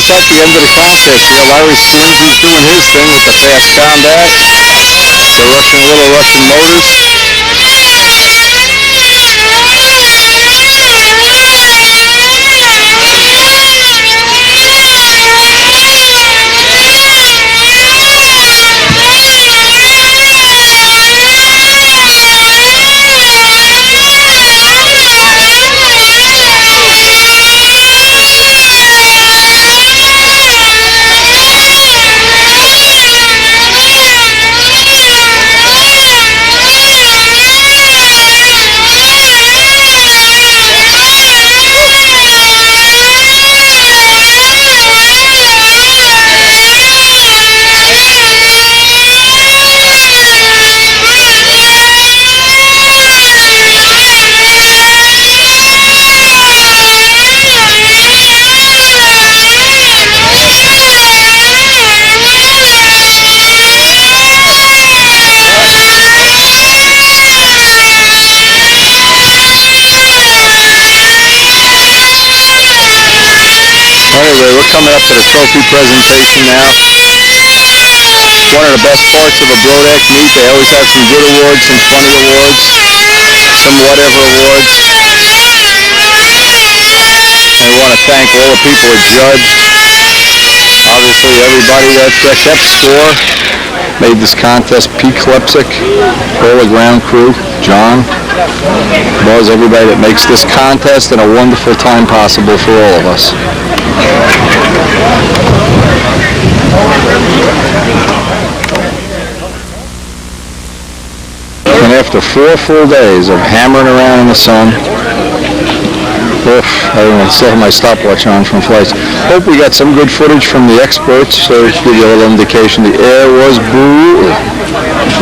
it's at the end of the contest here. Larry Slimsy's doing his thing with the fast combat. The Little Russian Motors. Anyway, we're coming up to the trophy presentation now. One of the best parts of a Brodak meet. They always have some good awards, some funny awards, some whatever awards. And we want to thank all the people that judged. Obviously, everybody that kept score made this contest. Pete Klepsik, all the ground crew, John, Buzz, everybody that makes this contest and a wonderful time possible for all of us. And after 4 full days of hammering around in the sun, I still have my stopwatch on from flights. Hope we got some good footage from the experts, so to give you a little indication. The air was brutal.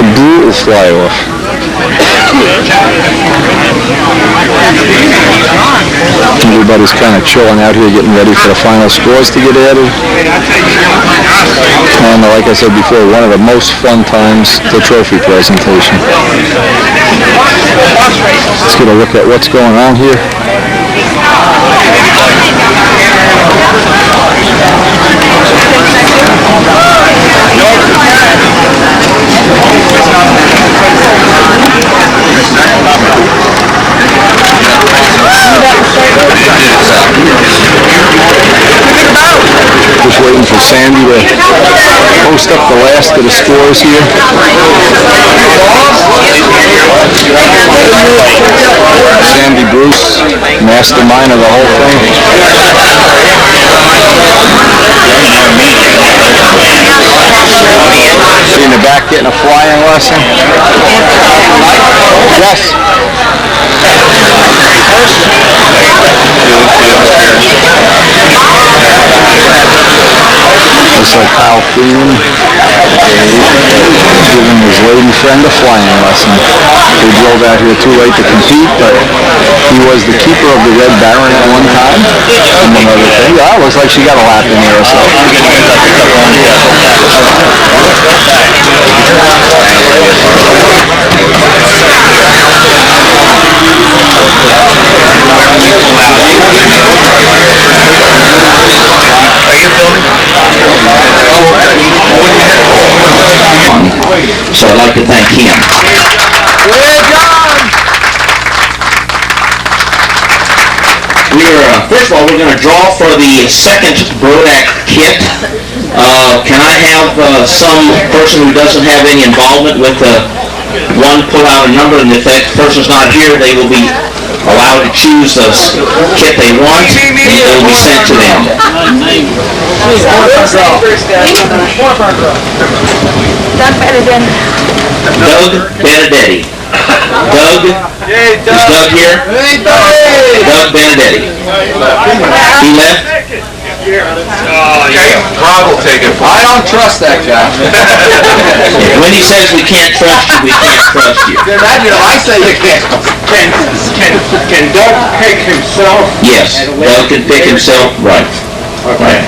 A brutal fly-off. Everybody's kind of chilling out here, getting ready for the final scores to get added. And like I said before, one of the most fun times, the trophy presentation. Let's get a look at what's going on here. Just waiting for Sandy to post up the last of the scores here. Sandy Bruce, mastermind of the whole thing. See in the back getting a flying lesson. Yes. Looks like Kyle Freeman giving his lady friend a flying lesson. He drove out here too late to compete, but he was the keeper of the Red Baron at one time, among other things. Yeah, it looks like she got a lap in here or so. So I'd like to thank him. First of all, we're going to draw for the second Brodak kit. Can I have some person who doesn't have any involvement with one pull out a number, and if that person's not here, they will be allowed to choose the kit they want, and it will be sent to them. Doug Benedetti. Doug? Is Doug here? Doug Benedetti. He left? Rob will take it. I don't trust that guy. When he says we can't trust you, we can't trust you. I say you can't. Can Doug pick himself? Yes, Doug can pick himself. Right. Right.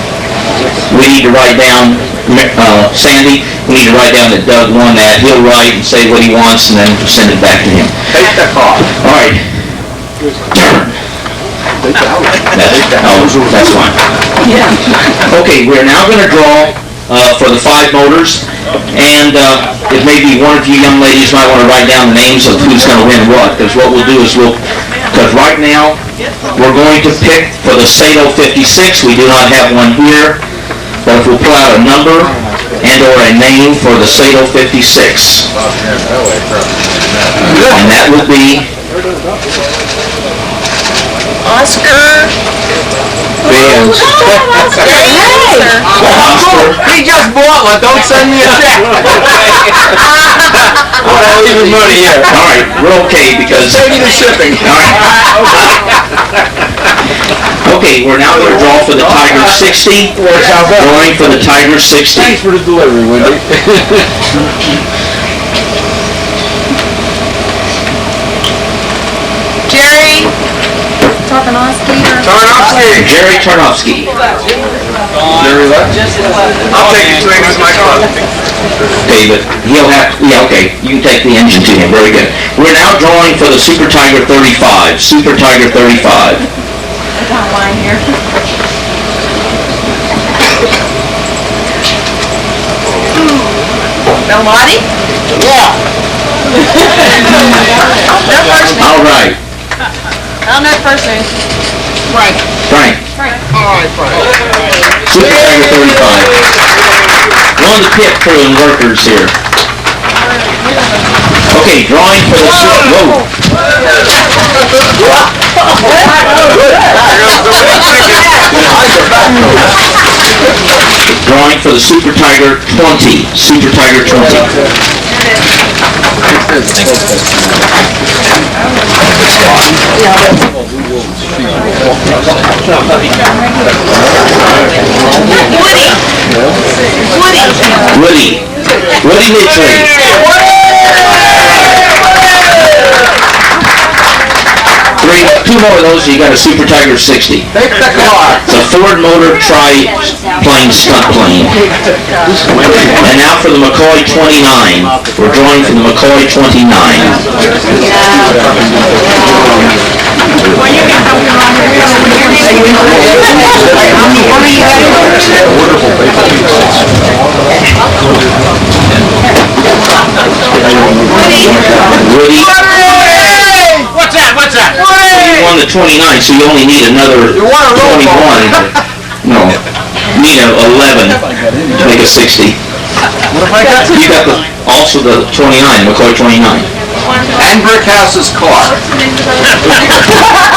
We need to write down, Sandy, we need to write down that Doug won that. He'll write and say what he wants and then send it back to him. Take the call. All right. Turn. That's fine. Okay, we're now going to draw for the 5 motors, and it may be one of you young ladies might want to write down the names of who's going to win what, because what we'll do is because right now we're going to pick for the Sato 56. We do not have one here, but if we'll pull out a number and or a name for the Sato 56, and that would be Oscar. Bands. He just bought one, don't send me a check. I'll leave the money here. all right. We're okay because Save you the shipping. all right. Okay, we're now going to draw for the Tiger 60. Drawing for the Tiger 60. Thanks for the delivery, Wendy. Jerry. Tarnowski. Jerry Tarnowski. Jerry left? I'll take you to him as my car. Okay, but he'll have, yeah, okay, you can take the engine to him, very good. We're now drawing for the Super Tiger 35, Super Tiger 35. I got mine here. Belmonte? Yeah. Their first name. All right, I don't know their first name. Frank. Frank, All right, Frank. Super Tiger 35. One of the pit crew and workers here. Okay, drawing for the Super, whoa. Drawing for the Super Tiger 20, Super Tiger 20. Woody Mitchell. Two more of those, you got a Super Tiger 60. Take the car. It's a Ford Motor tri-plane stunt plane. And now for the McCoy 29. We're drawing for the McCoy 29. Woody. What's that? What's that? You won the 29, so you only need another 21. No, need a 11 to make a 60. What have I got? You got also the 29, McCoy 29. And Brickhouse's car.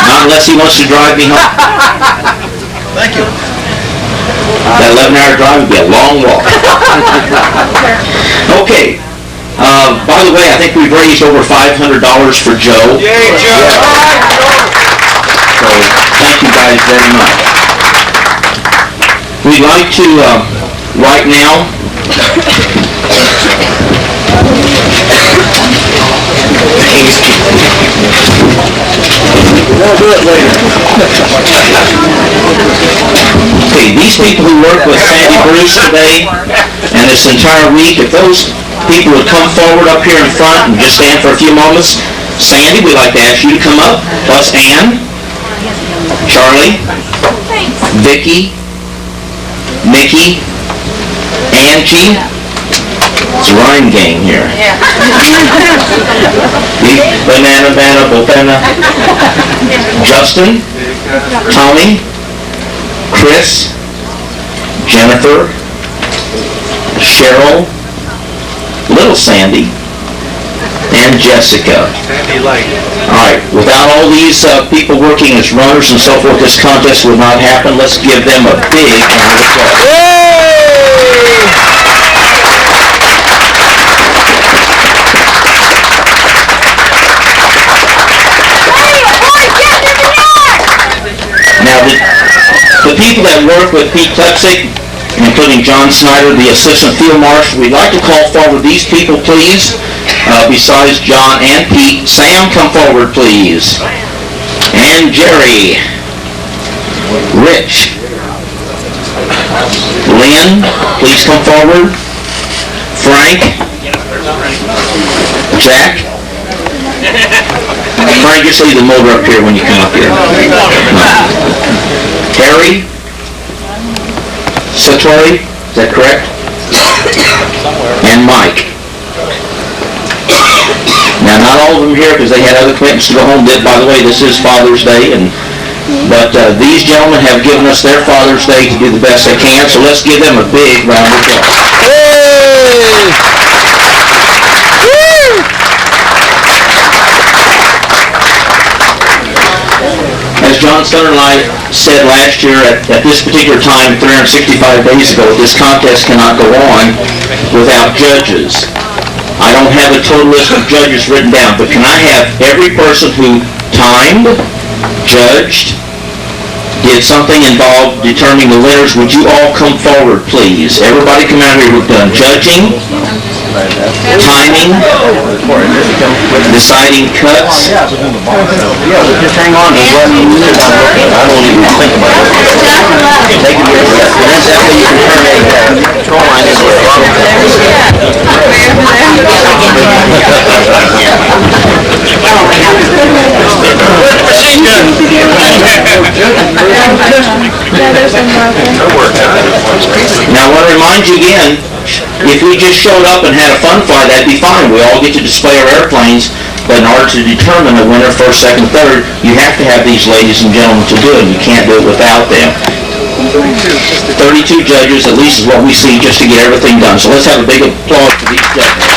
Not unless he wants to drive me home. Thank you. That 11-hour drive would be a long walk. Okay. By the way, I think we've raised over $500 for Joe. Yay, Joe. So thank you guys very much. We'd like to, right now, We'll do it later. okay, these people who work with Sandy Bruce today and this entire week, if those people would come forward up here in front and just stand for a few moments. Sandy, we'd like to ask you to come up, plus Ann, Charlie, Vicky, Mickey, Angie. It's a rhyme game here. Banana, bopana. Justin, Tommy, Chris, Jennifer, Cheryl, Little Sandy, and Jessica. Sandy Light. All right, without all these people working as runners and so forth, this contest would not happen. Let's give them a big round of applause. Now, the people that work with Pete Klepsik, including John Snyder, the Assistant Field Marshal, we'd like to call forward these people, please. Besides John and Pete, Sam, come forward, please. And Jerry. Rich. Lynn, please come forward. Frank. Jack. Frank, just leave the motor up here when you come up here. Harry Satori, is that correct? And Mike. Now, not all of them here because they had other commitments to go home. By the way, this is Father's Day, but these gentlemen have given us their Father's Day to do the best they can, so let's give them a big round of applause. As John Sutherland said last year at this particular time, 365 days ago, this contest cannot go on without judges. I don't have a total list of judges written down, but can I have every person who timed, judged, did something involved determining the winners, would you all come forward, please? Everybody come out here who've done judging, timing, deciding cuts. Yeah, just hang on to what you need. I don't even think about it. Take it with you. That's how you can turn a control line into a Now, I want to remind you again, if we just showed up and had a fun fly, that'd be fine. We all get to display our airplanes, but in order to determine a winner, first, second, third, you have to have these ladies and gentlemen to do it. You can't do it without them. 32 judges, at least is what we see, just to get everything done. So let's have a big applause for these judges.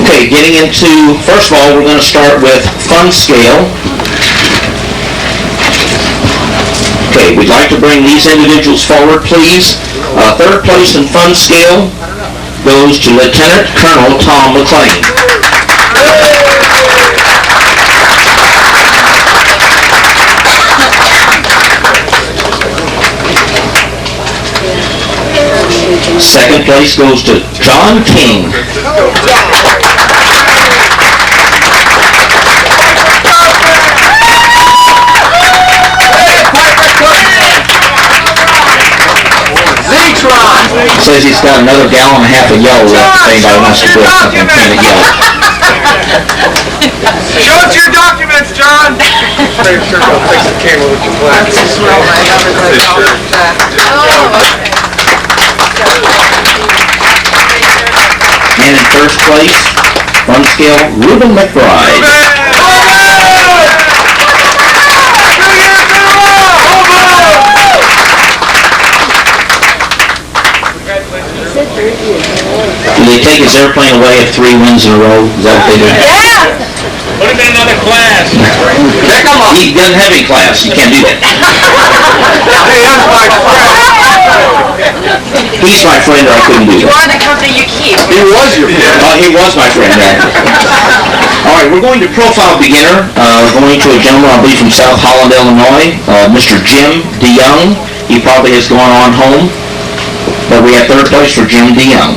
Okay, getting into, first of all, we're going to start with fun scale. Okay, we'd like to bring these individuals forward, please. Third place in fun scale goes to Lieutenant Colonel Tom McLean. Second place goes to John King. Says he's got another gallon and a half of yellow left if anybody wants to build something can of yellow. Show us your documents, John! Make sure don't fix the camera with your glasses. And in first place, fun scale, Reuben McBride. Do they take his airplane away if 3 wins in a row? Is that what they do? Yeah! Put him in another class. He doesn't have any class. You can't do that. Hey, that's my friend. He's my friend, or I couldn't do You that. are the company you keep. He was your friend. He was my friend. All right, we're going to profile beginner. Going to a gentleman, I believe, from South Holland, Illinois, Mr. Jim DeYoung. He probably has gone on home, but we have third place for Jim DeYoung.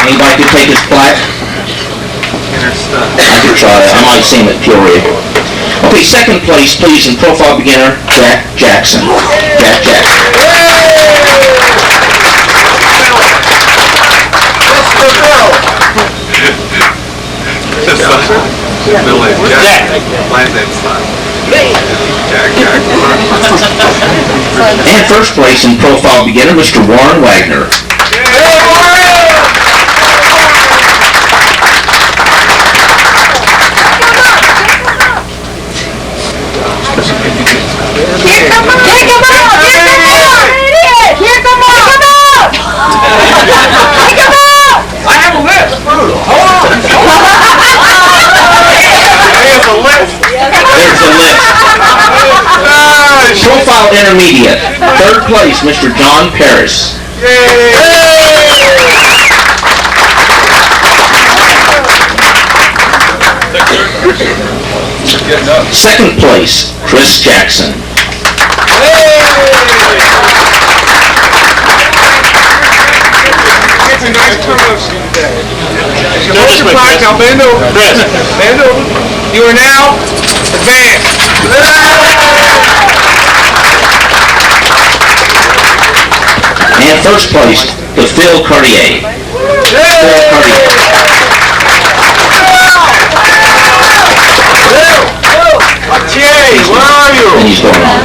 Anybody could take his plaque? I could try it. I might see him at Peoria. Okay, second place, please, in profile beginner, Jack Jackson. Jack Jackson. And first place in profile beginner, Mr. Warren Wagner. Here, come on! Here, come on! Here, come on! Here, come on! Come on! Here, come on! I have a list. Hold on. There's a list. There's a list. Profile intermediate. Third place, Mr. John Paris. Second place, Chris Jackson. It's a nice promotion today. Hold your plaque now, bend over. Bend over. You are now advanced. And first place to Phil Cartier. Phil Cartier. Jay, where are you? And he's going on.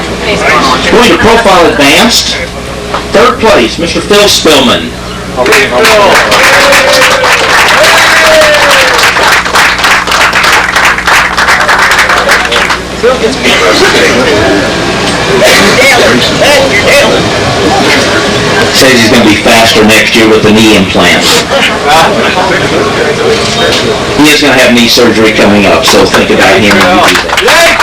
Going to profile advanced. Third place, Mr. Phil Spillman. Phil gets me. Says he's going to be faster next year with the knee implant. He is going to have knee surgery coming up, so think about him when you do that.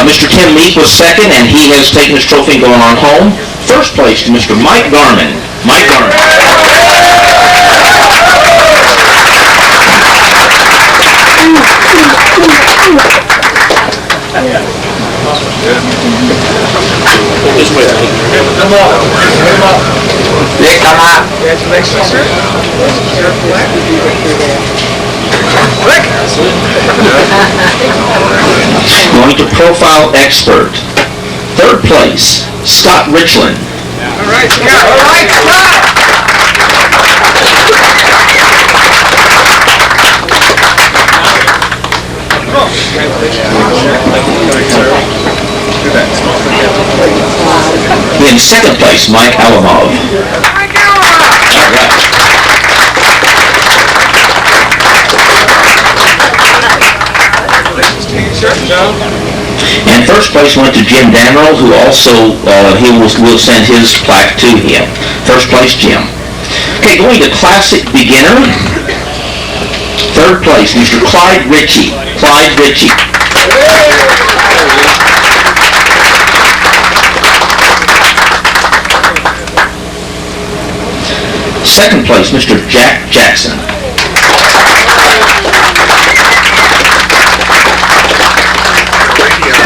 Mr. Tim Meek was second, and he has taken his trophy and going on home. First place to Mr. Mike Garman. Mike Garman. This way. Come on. Nick, come on. Congratulations, sir. Rick. Going to profile expert. Third place, Scott Richland. All right, Scott. All right, Scott. In second place, Mike Alamov. All right. And first place went to Jim Danrell, who also, will send his plaque to him. First place, Jim. Okay, going to Classic Beginner. Third place, Mr. Clyde Ritchie. Clyde Ritchie. Second place, Mr. Jack Jackson.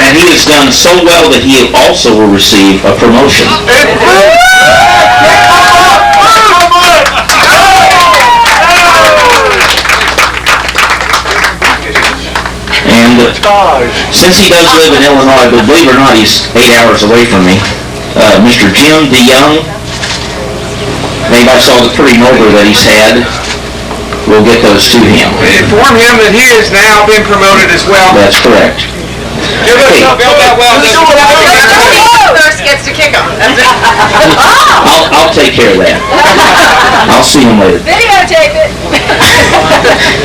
And he has done so well that he also will receive a promotion. And since he does live in Illinois, but believe it or not, he's 8 hours away from me, Mr. Jim DeYoung, anybody saw the pretty over that he's had, we'll get those to him. Inform him that he has now been promoted as well. That's correct. Give us Hey. a build that well. First gets to kick him. I'll take care of that. I'll see him later. Videotape it.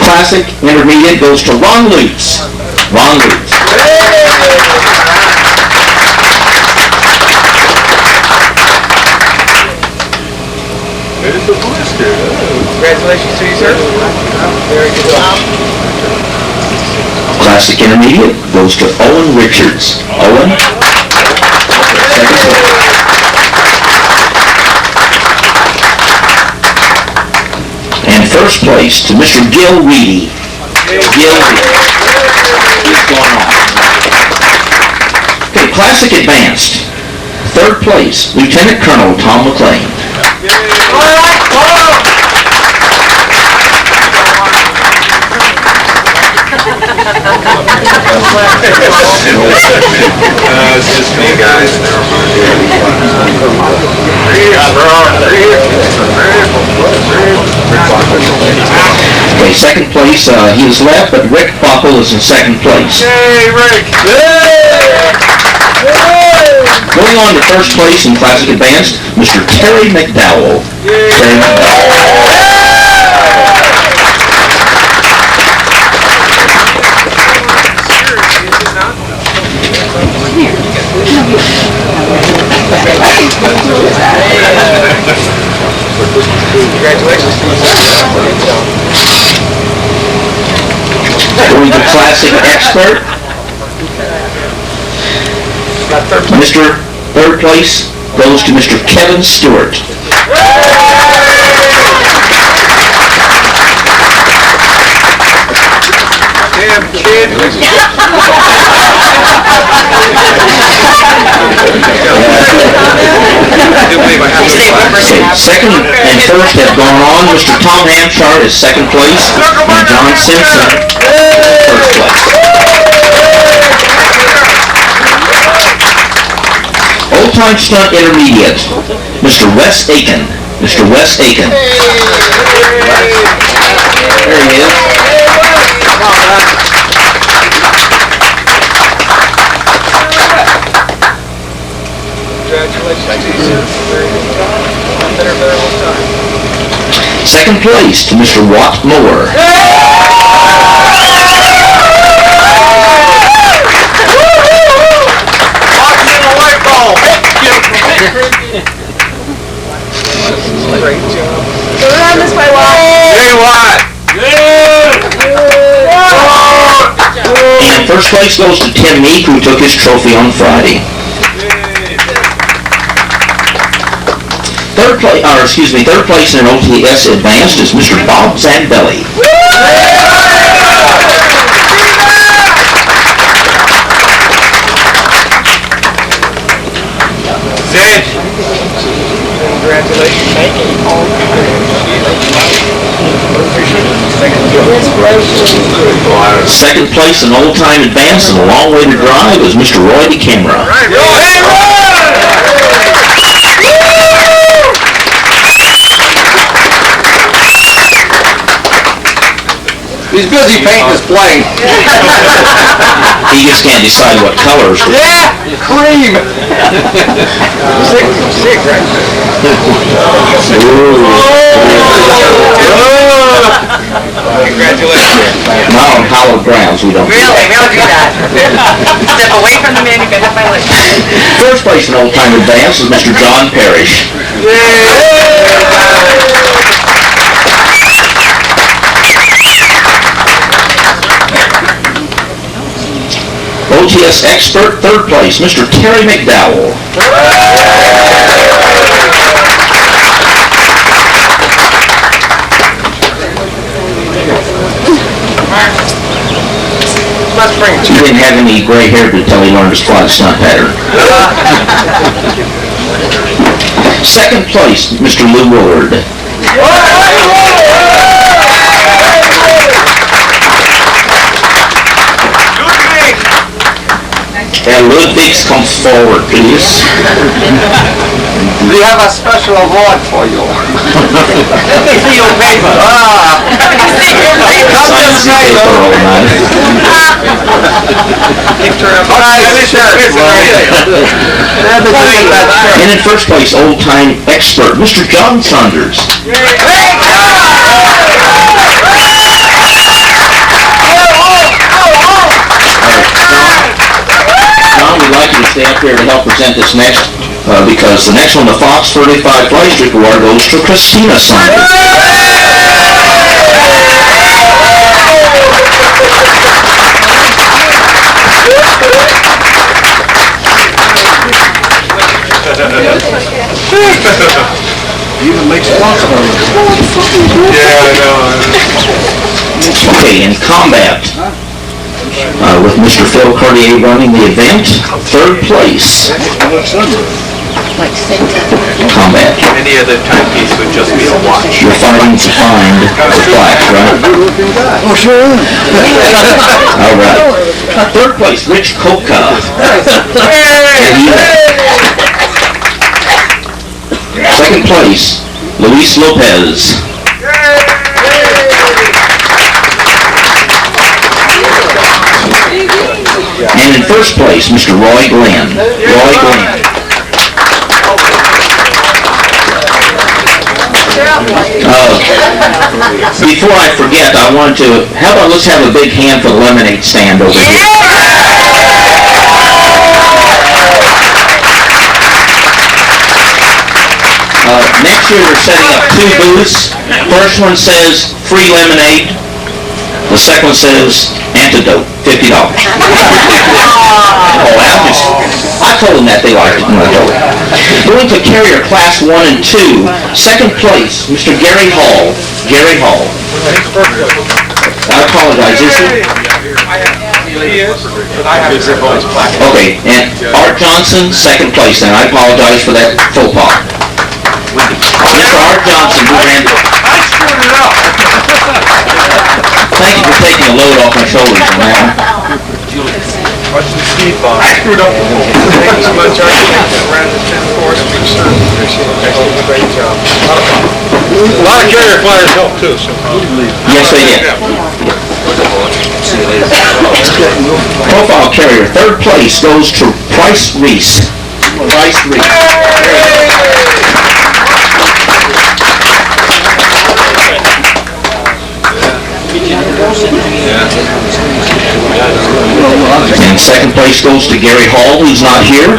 Classic Intermediate goes to Ron Lutz. Ron Lutz. Congratulations to you, sir. Very good job. Classic Intermediate goes to Owen Richards. Owen. Second place. And first place to Mr. Gil Reedy. Gil Reedy. He's going on. Okay, Classic Advanced. Third place, Lieutenant Colonel Tom McLean. It's just me, guys. Okay, second place, he is left, but Rick Bockel is in second place. Hey, Rick. Going on to first place in Classic Advanced, Mr. Terry McDowell. Terry McDowell. Congratulations. Going to Classic Expert, Mr. Third place goes to Mr. Kevin Stewart. Damn kid. Second and first have gone on. Mr. Tom Hampshire is second place, and John Simpson first place. Old Time Stunt Intermediate, Mr. Wes Aiken. Mr. Wes Aiken. There he is. Second place to Mr. Watt Moore. Watching the light bulb. Go around this way, Walt. Hey, what? And first place goes to Tim Meek, who took his trophy on Friday. Third place in an OTS Advanced is Mr. Bob Zambelli. Zed. Congratulations. Thank you. Second place in Old Time Advanced and a long way to drive is Mr. Roy DeCamera. Right, Roy. Hey, Roy! He's busy painting his plane. He just can't decide what colors. Yeah, cream. Sick, right? Congratulations. Not on hallowed grounds, we don't. Really? We don't do that. Step away from the man, you can have my leg. First place in Old Time Advanced is Mr. John Parrish. OTS Expert, third place, Mr. Terry McDowell. He didn't have any gray hair until he learned to squat stunt pattern. Second place, Mr. Lou Willard. And Ludwig comes forward, please. We have a special award for you. Let me see your paper. Come this way, Old man. And in first place, Old Time Expert, Mr. John Saunders. John, we'd like you to stay up here to help present this next, because the next one, the Fox 35 Fly Streak Award, goes to Christina Saunders. Even makes lots of them. Yeah, I know. Okay, in combat, with Mr. Phil Cartier running the event, third place. Combat. Any other timepiece would just be a watch. You're fighting to find the flash, right? Oh, sure. All right. Third place, Rich Koka. Second place, Luis Lopez. And in first place, Mr. Roy Glenn. Roy Glenn. Before I forget, I wanted to, how about let's have a big hand for the lemonade stand over here. Next year we're setting up two booths. First one says free lemonade. The second one says antidote, $50. I told them that they liked it when I told them. Going to carrier class 1 and 2, second place, Mr. Gary Hall. Gary Hall. I apologize, is it? Okay, and Art Johnson, second place, and I apologize for that faux pas. Mr. Art Johnson, who ran the... I screwed it up. Thank you for taking a load off my shoulders on that one. Watch the speed bump. I screwed up the whole thing. Thank you so much, Archie. Around the 10th course. Great job. A lot of carrier flyers help too. So. Yes, they did. Profile carrier, third place goes to Price Reese. Price Reese. And second place goes to Gary Hall, who's not here.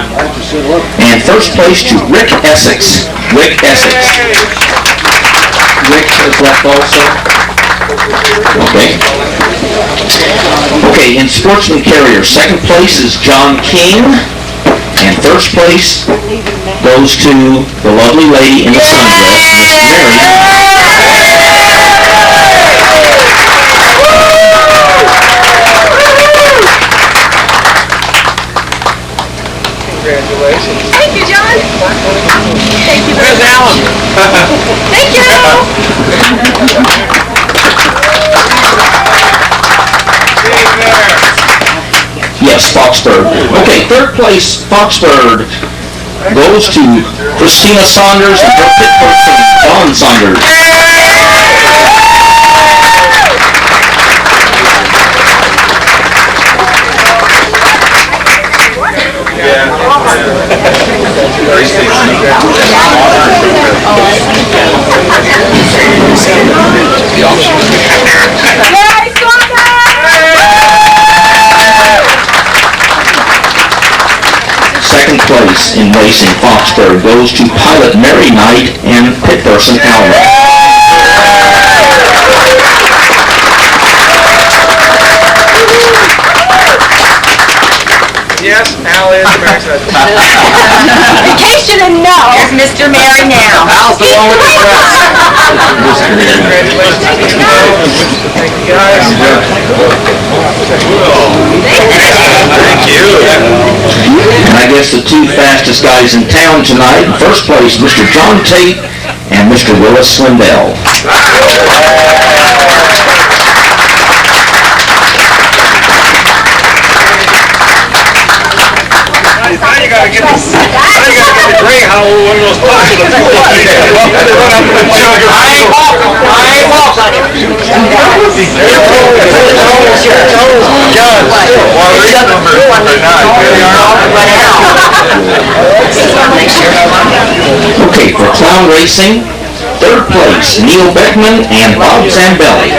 And first place to Rick Essex. Rick Essex. Rick has left also. Okay. Okay, in sportsman carrier, second place is John King. And first place goes to the lovely lady in the sundress, Miss Mary. Congratulations. Thank you, John. Thank you. Where's Alan? Thank you. Yes, Foxbird. Okay, third place, Foxbird, goes to Christina Saunders and her pit person, Don Saunders. Second place in racing, Foxbird, goes to pilot Mary Knight and pit person Al Knight. Yes, Al is Mary said. In case you didn't know, here's Mr. Mary now. Al's the one with the dress. Congratulations. Thank you, guys. Thank you. And I guess the two fastest guys in town tonight, in first place, Mr. John Tate and Mr. Willis Swindell. Now you gotta get the Greyhound, one of those buses. I ain't walking. Okay, for clown racing, third place, Neil Beckman and Bob Zambelli.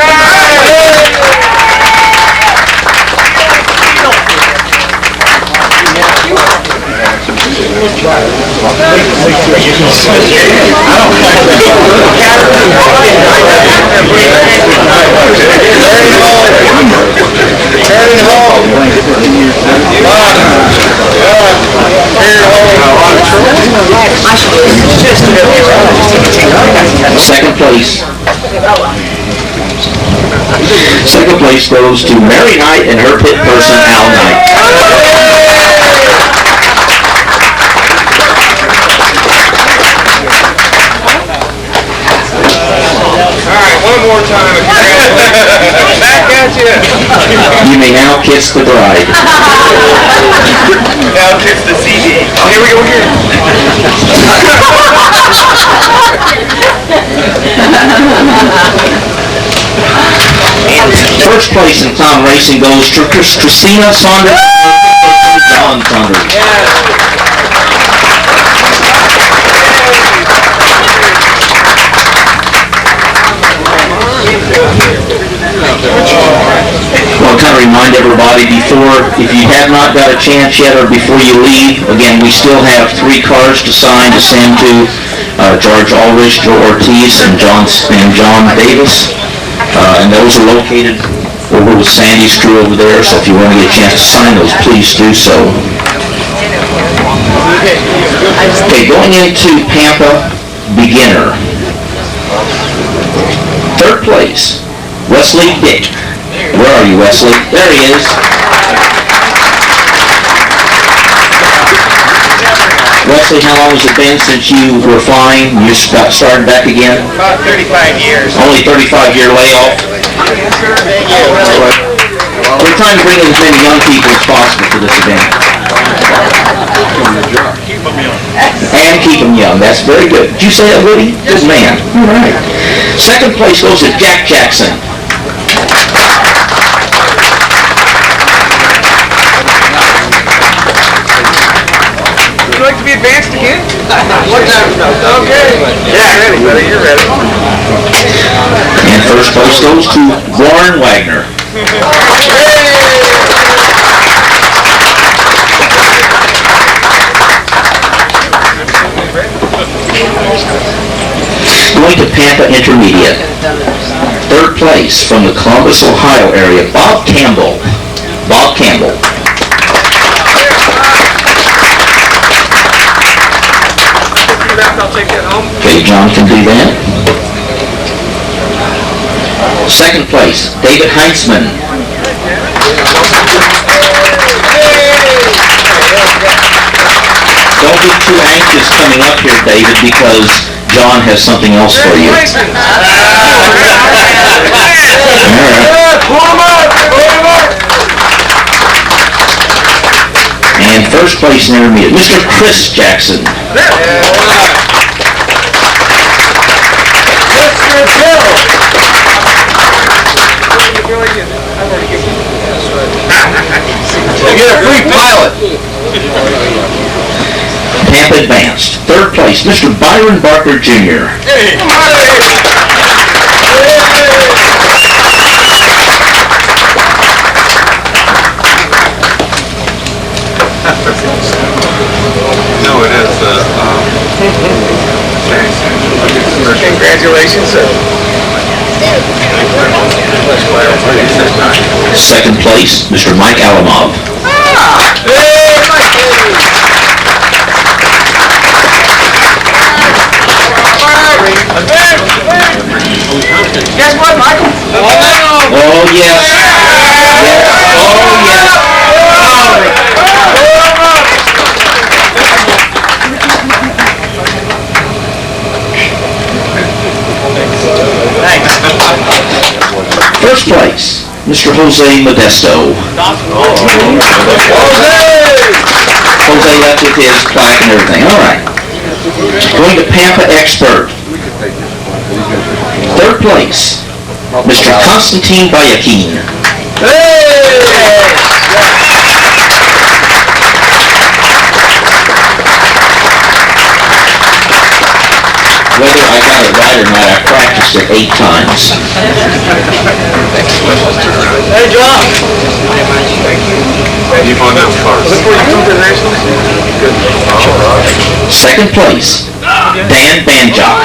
Second place. Second place goes to Mary Knight and her pit person Al Knight. One more time. Back at you. You may now kiss the bride. Now kiss the CD. Oh, here we go here. First place in clown racing goes to Christina Saunders and John Saunders. Well, kind of remind everybody before, if you have not got a chance yet or before you leave, again, we still have 3 cards to sign to send to George Ulrich, Joe Ortiz, and John Davis. And those are located over with Sandy's crew over there, so if you want to get a chance to sign those, please do so. Okay, going into Pampa Beginner. Third place, Wesley Dick. Where are you, Wesley? There he is. Wesley, how long has it been since you were flying? You just got started back again? About 35 years. Only 35-year layoff? We're trying to bring in as many young people as possible to this event. And keep them young. That's very good. Did you say that, Woody? Good man. All right. Second place goes to Jack Jackson. Would you like to be advanced again? Okay. Yeah, ready, buddy. You're ready. And first place goes to Warren Wagner. Going to Pampa Intermediate. Third place from the Columbus, Ohio area, Bob Campbell. Bob Campbell. I'll take that home. Okay, John can do that. Second place, David Heinzman. Don't get too anxious coming up here, David, because John has something else for you. And first place in intermediate, Mr. Chris Jackson. You get a free pilot. Pampa advanced. Third place, Mr. Byron Barker Jr. No, it is. Congratulations, sir. Second place, Mr. Mike Alamov. Guess what, Michael? Oh, yes. Yes. Oh, yes. First place, Mr. Jose Modesto. Jose left with his plaque and everything. All right. Going to Pampa Expert. Third place, Mr. Constantine Bayakin. Whether I got it right or not, I practiced it 8 times. Hey, John. Keep on that first. Before you come to the Nationals? Second place, Dan Banjock.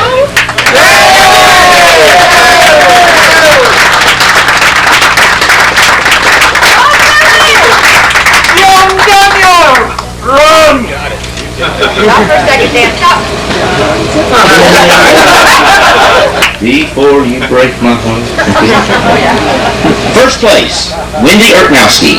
Young Daniel! Run! Stop for a second, Dan. Stop. Before you break my heart. First place, Wendy Ertnowski.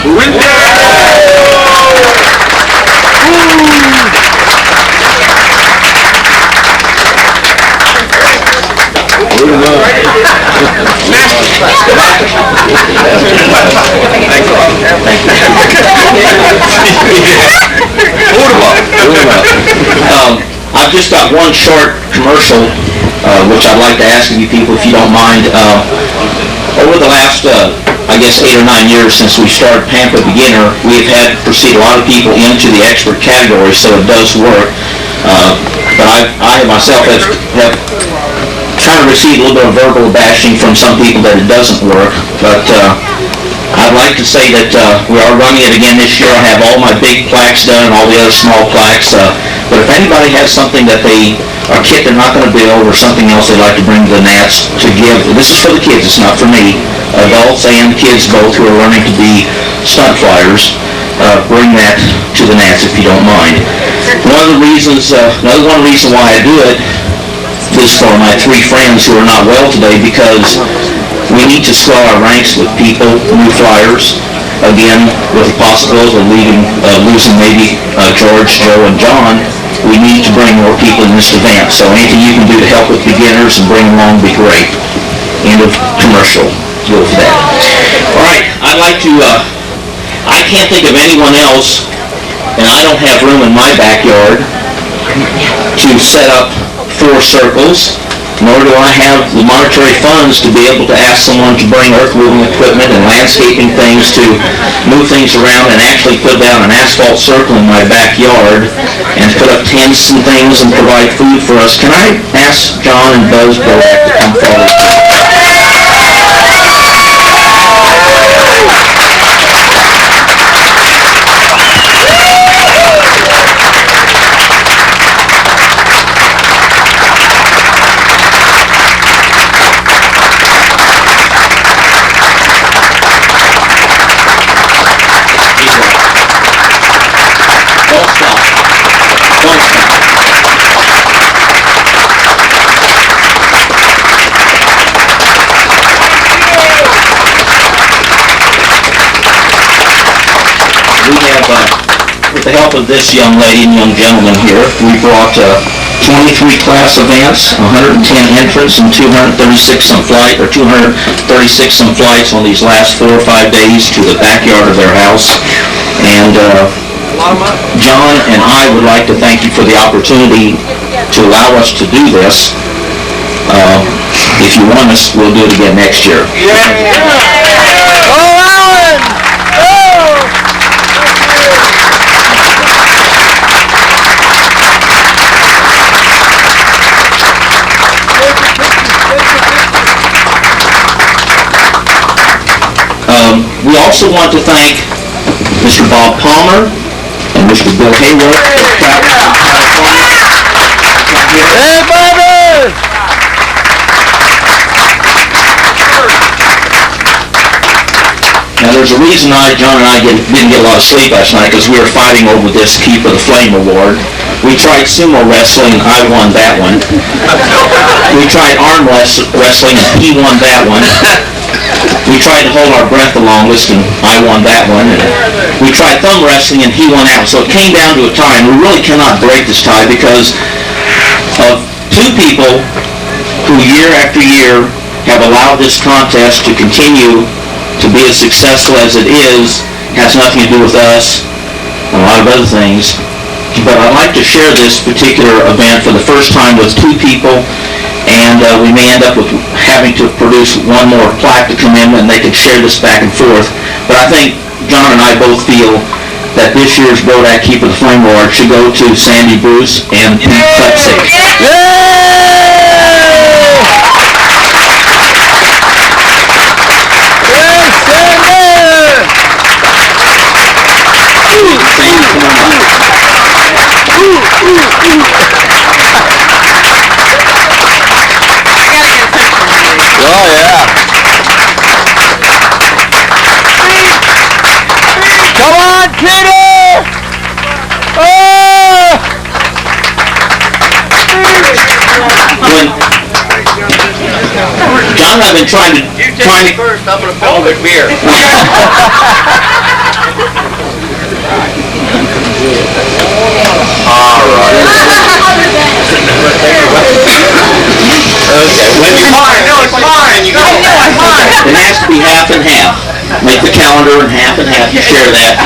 I've just got one short commercial, which I'd like to ask of you people, if you don't mind. Over the last, I guess, 8 or 9 years since we started Pampa Beginner, we've had proceed a lot of people into the expert category, so it does work. But I myself have kind of received a little bit of verbal bashing from some people that it doesn't work. But I'd like to say that we are running it again this year. I have all my big plaques done and all the other small plaques. But if anybody has something that a kit they're not going to build or something else they'd like to bring to the Nats to give, this is for the kids, it's not for me, adults and kids both who are learning to be stunt flyers, bring that to the Nats if you don't mind. Another reason why I do it is for my 3 friends who are not well today, because we need to swell our ranks with people, new flyers, again, with the possibility of losing maybe George, Joe, and John. We need to bring more people in this event, so anything you can do to help with beginners and bring them along would be great. End of commercial. go for that. All right, I'd like to, I can't think of anyone else, and I don't have room in my backyard to set up 4 circles, nor do I have the monetary funds to be able to ask someone to bring earth moving equipment and landscaping things to move things around and actually put down an asphalt circle in my backyard and put up tents and things and provide food for us. Can I ask John and Buzz Brodak to come forward? With the help of this young lady and young gentleman here, we brought 23 class events, 110 entrants, and 236 some flights on these last 4 or 5 days to the backyard of their house. And John and I would like to thank you for the opportunity to allow us to do this. If you want us, we'll do it again next year. We also want to thank Mr. Bob Palmer and Mr. Bill Hayworth for traveling from California. Hey, Bobby! Now, there's a reason John and I didn't get a lot of sleep last night, because we were fighting over this Keep of the Flame award. We tried sumo wrestling, I won that one. We tried arm wrestling, and he won that one. We tried to hold our breath the longest, and I won that one. And we tried thumb wrestling, and he won that one. So it came down to a tie, and we really cannot break this tie because of 2 people who year after year have allowed this contest to continue to be as successful as it is. Has nothing to do with us and a lot of other things. But I'd like to share this particular event for the first time with 2 people, and we may end up with having to produce one more plaque to come in, and they can share this back and forth. But I think John and I both feel that this year's Brodak Keep of the Flame Award should go to Sandy Bruce and Pete Klepsik. Oh, yeah. Come on, Kitty! Oh! John and I have been trying to... First, I'm gonna fill with beer. Okay, when you... It's fine, you go. It has to be half and half. Make the calendar in half and half, you share that.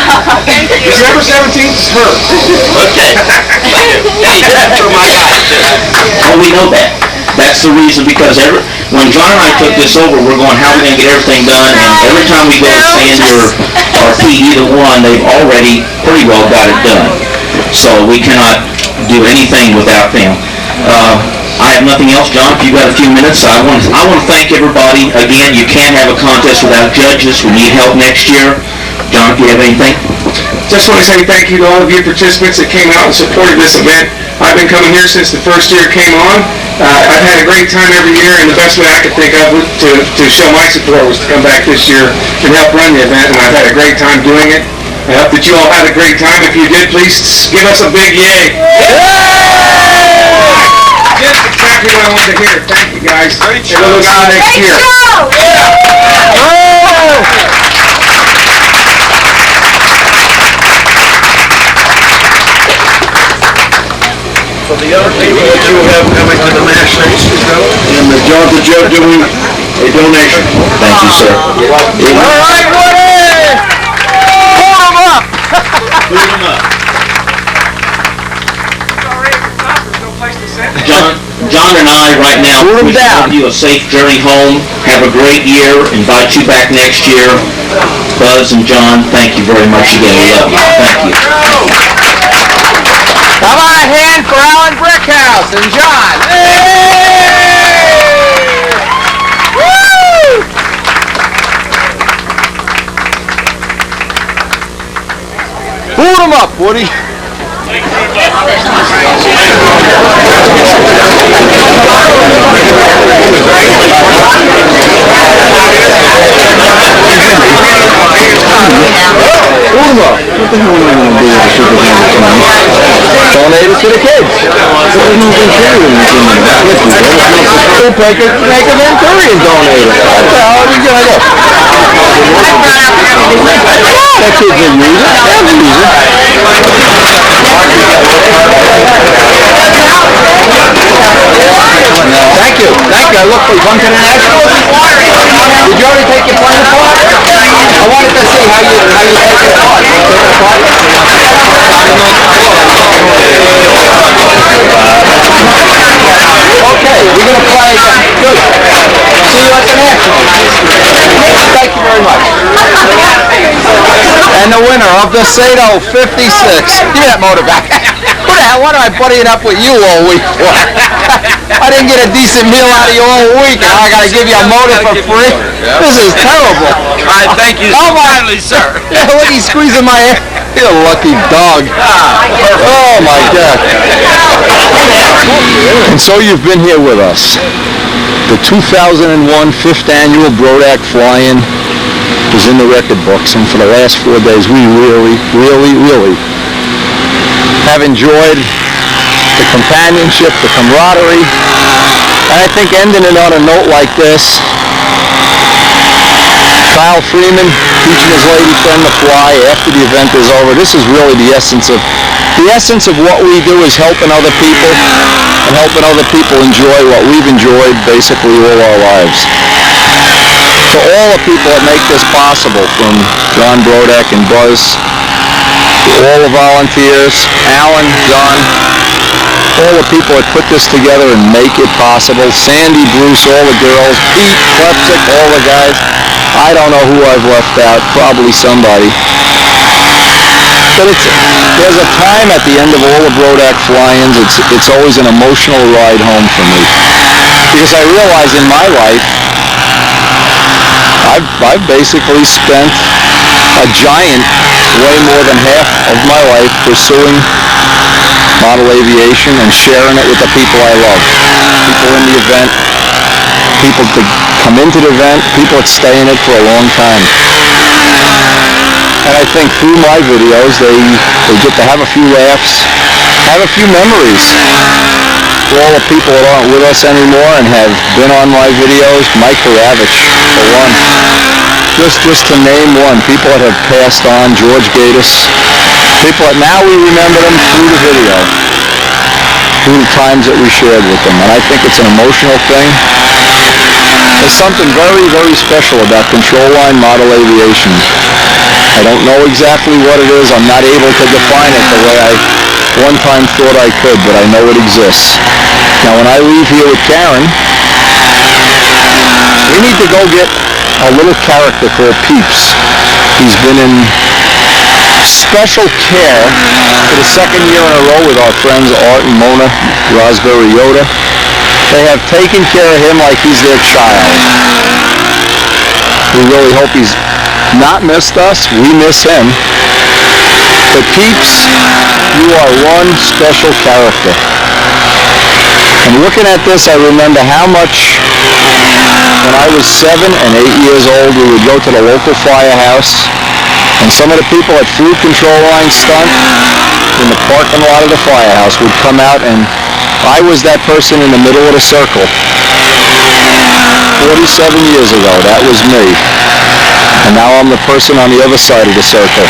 December 17th is her. Okay. Hey, that's for my guy. Oh, we know that. That's the reason, because when John and I took this over, we're going, how are we going to get everything done? And every time we go to Sandy or Pete, either one, they've already pretty well got it done. So we cannot do anything without them. I have nothing else, John. If you've got a few minutes, I want to thank everybody. Again, you can't have a contest without judges. We need help next year. John, if you have anything? Just want to say thank you to all of you participants that came out and supported this event. I've been coming here since the first year it came on. I've had a great time every year, and the best way I could think of to show my support was to come back this year and help run the event, and I've had a great time doing it. I hope that you all had a great time. If you did, please give us a big yay. Just exactly what I wanted to hear. Thank you, guys. Great show. We'll see you next year. For the other people that you have coming to the National, and the job that you're doing, a donation. Thank you, sir. All right, Woody! Pull him up! John and I right now Shoot 'em wish down. you a safe journey home. Have a great year. Invite you back next year. Buzz and John, thank you very much again. We love you. Thank you. How about a hand for Alan Brickhouse and John? Hey! Woo! Boot him up, Woody. Donate it to the kids. Make a Manchurian donate it. That's how are we gonna go? That kid's gonna use it. They'll use it. Thank you. Thank you. I look for you. Come to the National? Did you already take your plane apart? I wanted to see how you take it apart. Take it apart? Okay, we're going to play again. Good. See you at the National. Thank you very much. And the winner of the Sato 56. Give me that motor back. What the hell? What am I buddying up with you all week for? I didn't get a decent meal out of you all week, and I got to give you a motor for free? This is terrible. I thank you so kindly, sir. Yeah, look, he's squeezing my hair. You're a lucky dog. Oh, my God. And so you've been here with us. The 2001 5th Annual Brodak Fly-In is in the record books, and for the last 4 days, we really have enjoyed the companionship, the camaraderie, and I think ending it on a note like this, Kyle Freeman teaching his lady friend to fly after the event is over. This is really the essence of what we do, is helping other people and helping other people enjoy what we've enjoyed basically all our lives. To all the people that make this possible, from John Brodak and Buzz, to all the volunteers, Alan, John, all the people that put this together and make it possible, Sandy, Bruce, all the girls, Pete, Klepsic, all the guys. I don't know who I've left out, probably somebody. But there's a time at the end of all the Brodak fly-ins, it's always an emotional ride home for me. Because I realize in my life, I've basically spent a giant, way more than half of my life pursuing model aviation and sharing it with the people I love. People in the event, people that come into the event, people that stay in it for a long time. And I think through my videos, they get to have a few laughs, have a few memories. For all the people that aren't with us anymore and have been on my videos, Mike Karavich, for one. Just to name one, people that have passed on, George Gatus, people that now we remember them through the video, through the times that we shared with them. And I think it's an emotional thing. There's something very, very special about control line model aviation. I don't know exactly what it is. I'm not able to define it the way I one time thought I could, but I know it exists. Now, when I leave here with Karen, we need to go get a little character called Peeps. He's been in special care for the second year in a row with our friends Art and Mona Raspberry Yoda. They have taken care of him like he's their child. We really hope he's not missed us. We miss him. But Peeps, you are one special character. And looking at this, I remember how much, when I was 7 and 8 years old, we would go to the local firehouse, and some of the people at Food Control Line Stunt in the parking lot of the firehouse would come out, and I was that person in the middle of the circle. 47 years ago, that was me. And now I'm the person on the other side of the circle.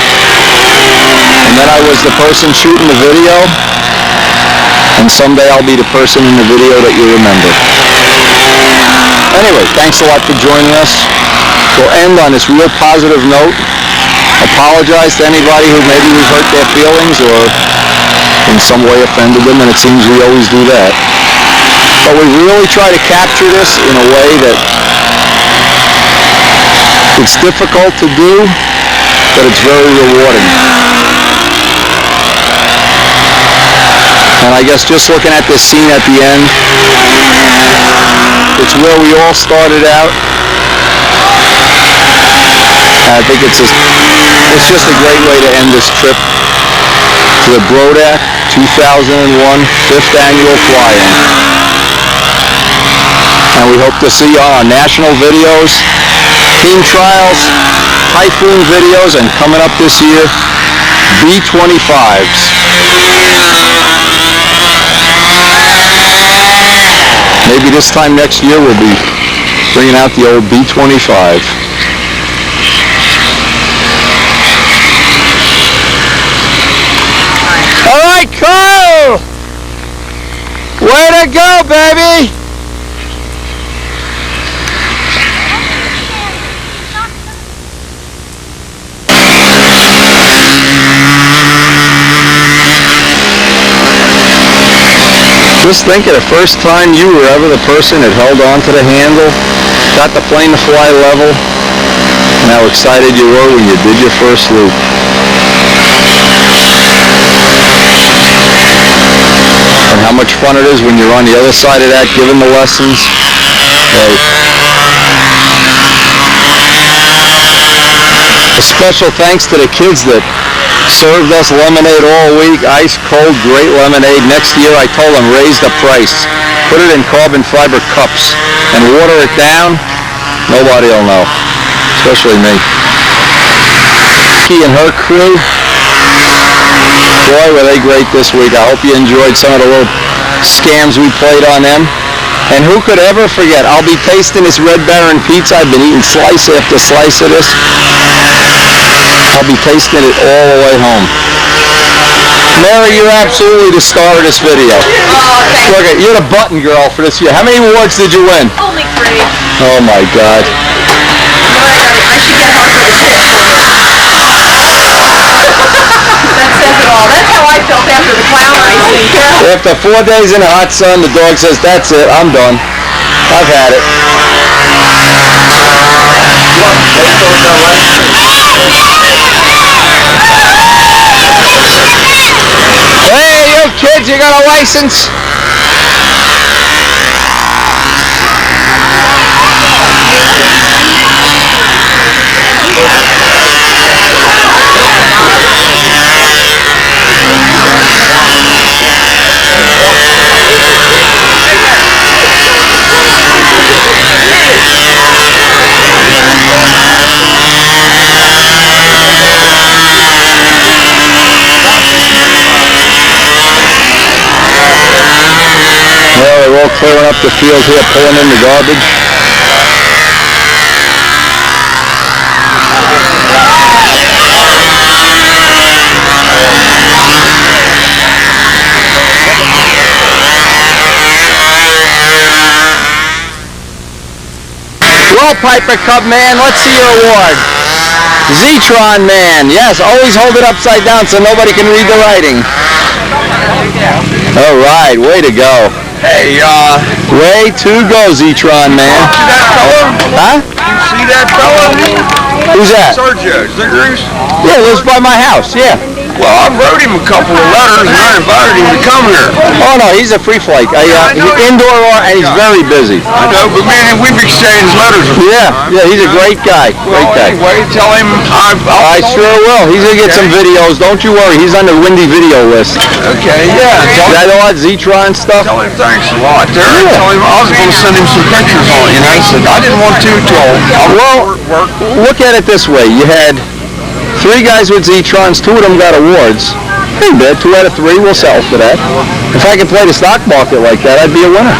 And then I was the person shooting the video, and someday I'll be the person in the video that you remember. Anyway, thanks a lot for joining us. We'll end on this real positive note. Apologize to anybody who maybe we've hurt their feelings or in some way offended them, and it seems we always do that. But we really try to capture this in a way that it's difficult to do, but it's very rewarding. And I guess just looking at this scene at the end, it's where we all started out. I think it's just a great way to end this trip to the Brodak 2001 5th Annual Fly-In. And we hope to see you on our national videos, team trials, Typhoon videos, and coming up this year, B-25s. Maybe this time next year we'll be bringing out the old B-25. All right, Carl! Way to go, baby! Just think of the first time you were ever the person that held on to the handle, got the plane to fly level, and how excited you were when you did your first loop. And how much fun it is when you're on the other side of that giving the lessons. A special thanks to the kids that served us lemonade all week, ice cold, great lemonade. Next year I told them raise the price. Put it in carbon fiber cups and water it down. Nobody will know, especially me. She and her crew, boy were they great this week. I hope you enjoyed some of the little scams we played on them. And who could ever forget, I'll be tasting this Red Baron pizza. I've been eating slice after slice of this. I'll be tasting it all the way home. Mary, you're absolutely the star of this video. Oh, thank Look at, you're the button girl for this year. How many awards did you win? Only 3. Oh my God. I should get her for the 6th one. That says it all. That's how I felt after the clown racing. After 4 days in the hot sun, the dog says, that's it, I'm done. I've had it. Hey, you kids, you got a license? Well, they're all clearing up the field here, pulling in the garbage. Well, Piper Cub man, let's see your award. Zetron man, yes, always hold it upside down so nobody can read the writing. All right, way to go. Hey, Way to go, Zetron man. see that fella? Huh? You see that fella? Who's that? Sergio Ziggers? Yeah, lives by my house, yeah. Well, I wrote him a couple of letters and I invited him to come here. Oh no, he's a free flight. Indoor and he's very busy. I know, but man, we've exchanged letters. Yeah, he's a great guy. Great Well, guy. anyway, tell him I sure will. He's gonna get some videos. Don't you worry. He's on the Windy video list. Okay, yeah. You got all that Zetron stuff? Tell him thanks a lot, Derek. Yeah. Tell him I was going to send him some pictures on it. And I said I didn't want to till Well, work. look at it this way. You had 3 guys with Zetrons. 2 of them got awards. Ain't bad. 2 out of 3 will sell for that. If I could play the stock market like that, I'd be a winner.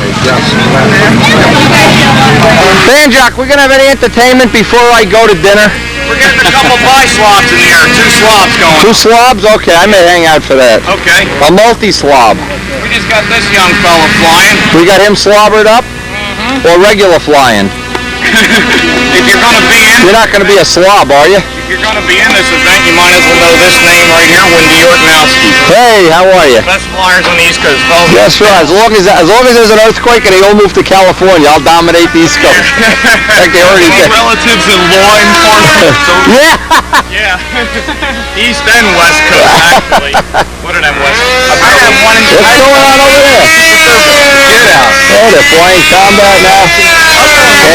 Banjock, we're gonna have any entertainment before I go to dinner? We're getting a couple buy slobs in here. 2 slobs going. 2 slobs? Okay, I may hang out for that. Okay. A multi-slob. We just got this young fella flying. We got him slobbered up? Mm-hmm. or regular flying? If you're going to be in, You're not going to be a slob, are you? if you're going to be in this event, you might as well know this name right here, Wendy Yorknowski. Hey, how are you? Best flyers on the East Coast, folks. That's right. As long as there's an earthquake and they all move to California, I'll dominate the East Coast. Like they already did. Relatives in law enforcement. So Yeah. yeah. East and West Coast, actually. What are them West Coast? I have one in What's going on over there? Get out. Oh, they're flying combat now.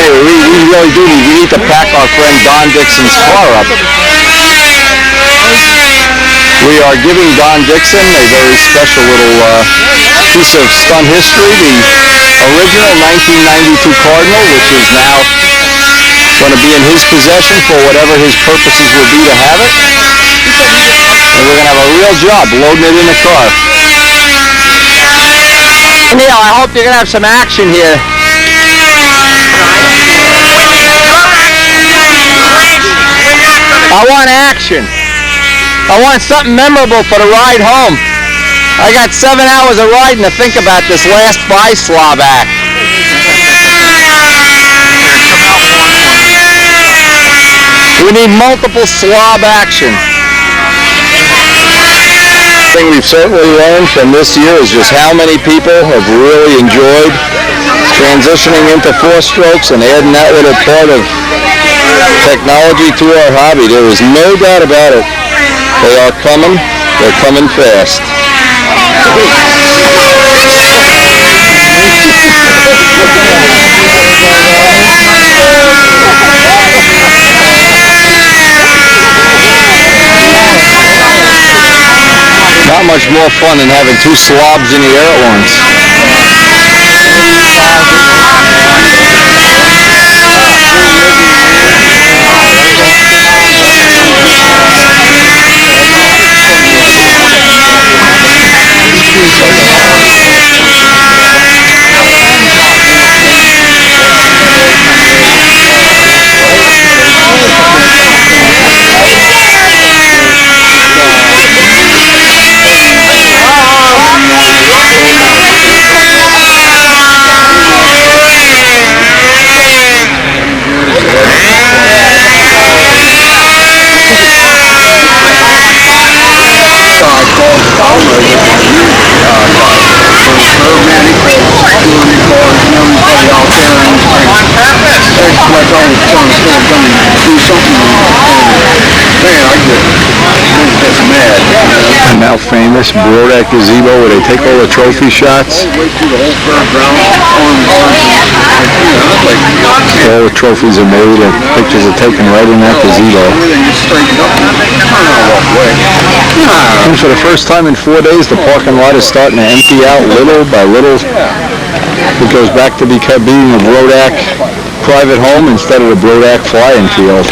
Anyway, we really do need to pack our friend Don Dixon's car up. We are giving Don Dixon a very special little piece of stunt history, the original 1992 Cardinal, which is now going to be in his possession for whatever his purposes will be to have it. And we're going to have a real job loading it in the car. Neil, I hope you're going to have some action here. I want action. I want something memorable for the ride home. I got 7 hours of riding to think about this last bi-slob act. We need multiple slob action. The thing we've certainly learned from this year is just how many people have really enjoyed transitioning into four-strokes and adding that little part of technology to our hobby. There is no doubt about it. They are coming. They're coming fast. Not much more fun than having two slobs in the air at once. The now famous Brodak gazebo where they take all the trophy shots. All the trophies are made and pictures are taken right in that gazebo. And for the first time in 4 days, the parking lot is starting to empty out little by little. It goes back to being a Brodak private home instead of the Brodak flying field.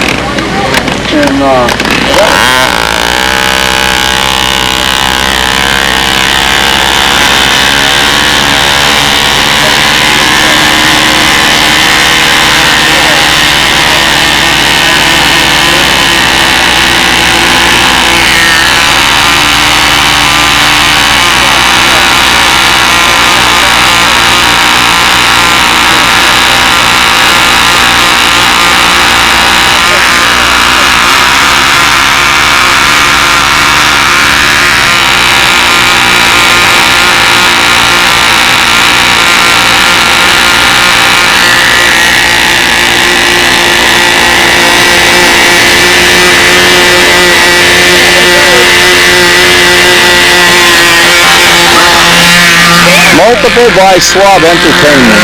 Multiple bi-slob entertainment.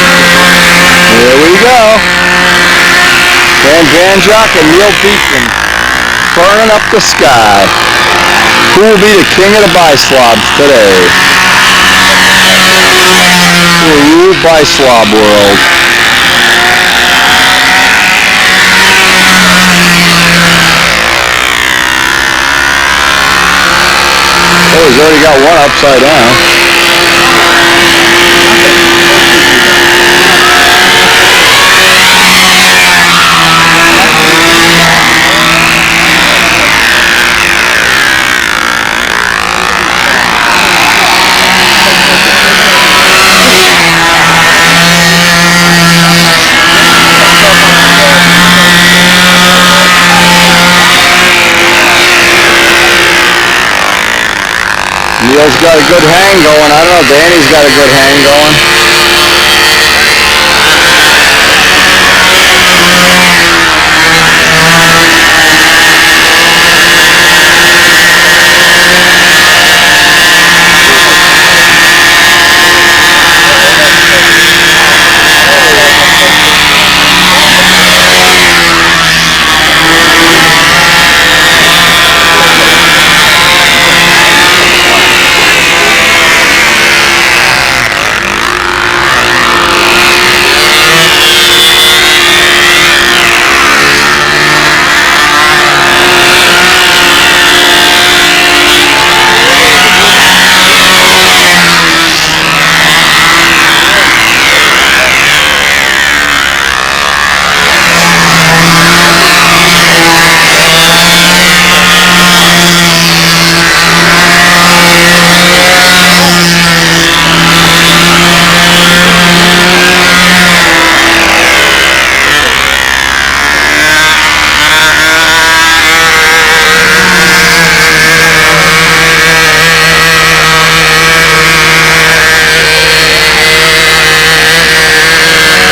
Here we go. Van Janjak and Neil Beekman burning up the sky. Who will be the king of the bi-slobs today? We'll rule bi-slob world. Oh, he's already got one upside down. Paul's got a good hang going. I don't know, Danny's got a good hang going.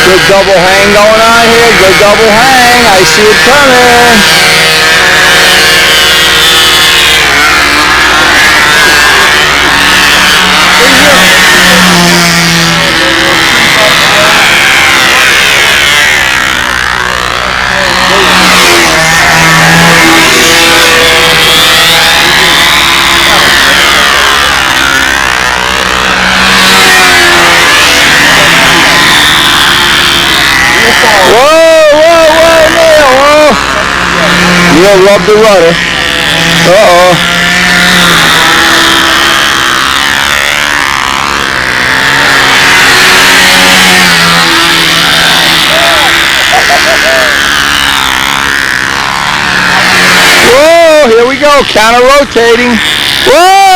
Good double hang going on here. Good double hang. I see it coming. Neil loved the rudder. Uh-oh. Whoa, here we go, counter-rotating. Whoa!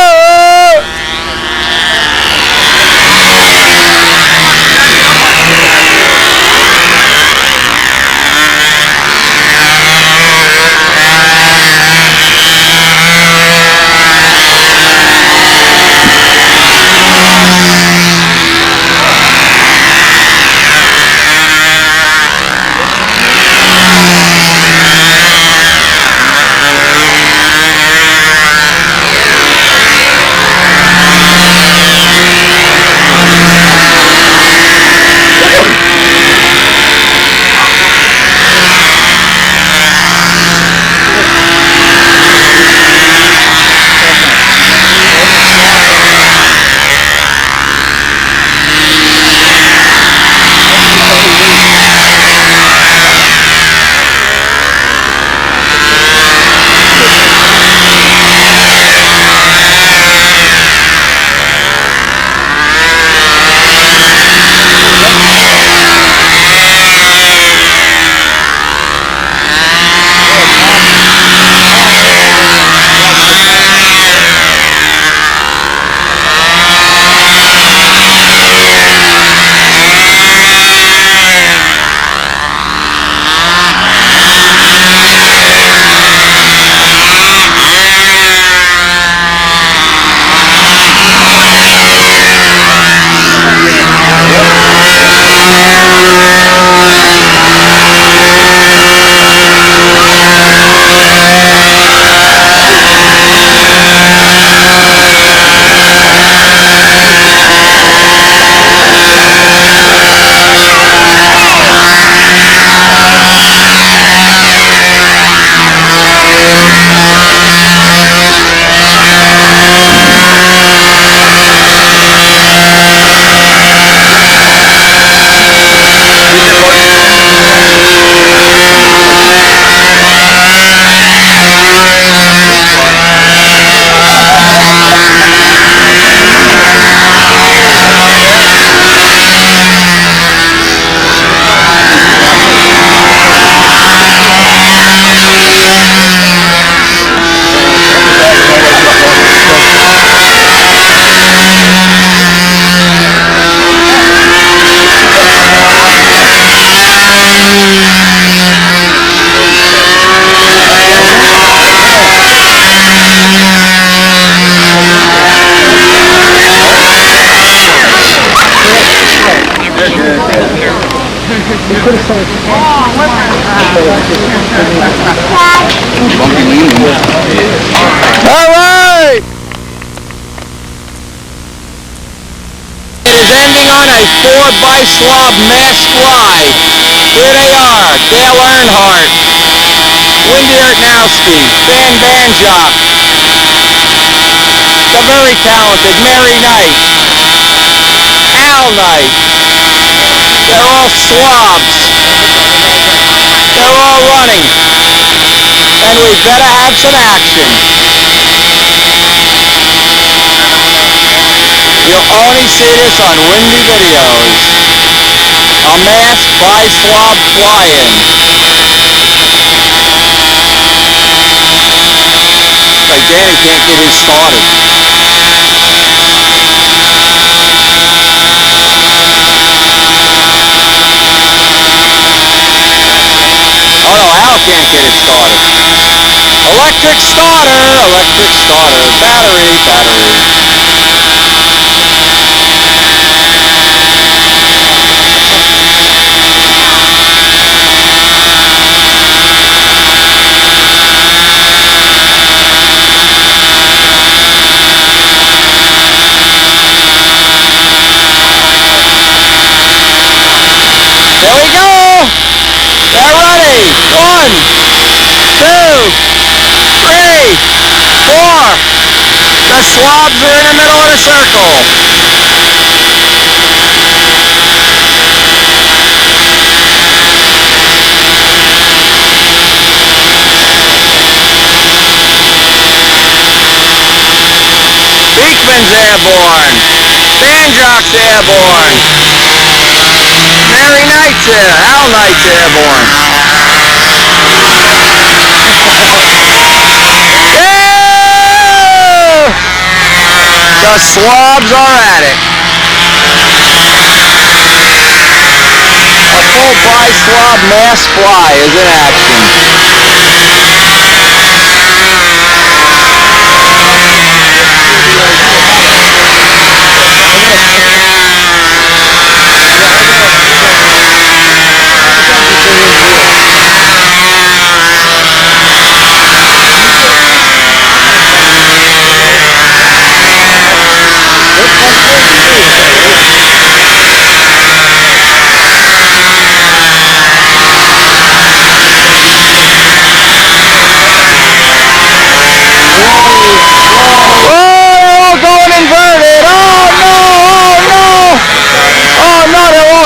All right! It is ending on a 4x-swab mass fly. Here they are, Dale Earnhardt, Wendy Ertnowski, Dan Banjock, the very talented Mary Knight, Al Knight. They're all swabs. They're all running. And we better have some action. You'll only see this on windy videos. A mass bi-swab fly-in. Like Danny can't get his started. Oh no, Al can't get it started. Electric starter, battery. There we go! They're ready! 1, 2, 3, 4. The swabs are in the middle of the circle. Beekman's airborne. Banjock's airborne. Mary Knight's here. Al Knight's airborne. Yeah! The swabs are at it. A full bi-swab mass fly is in action.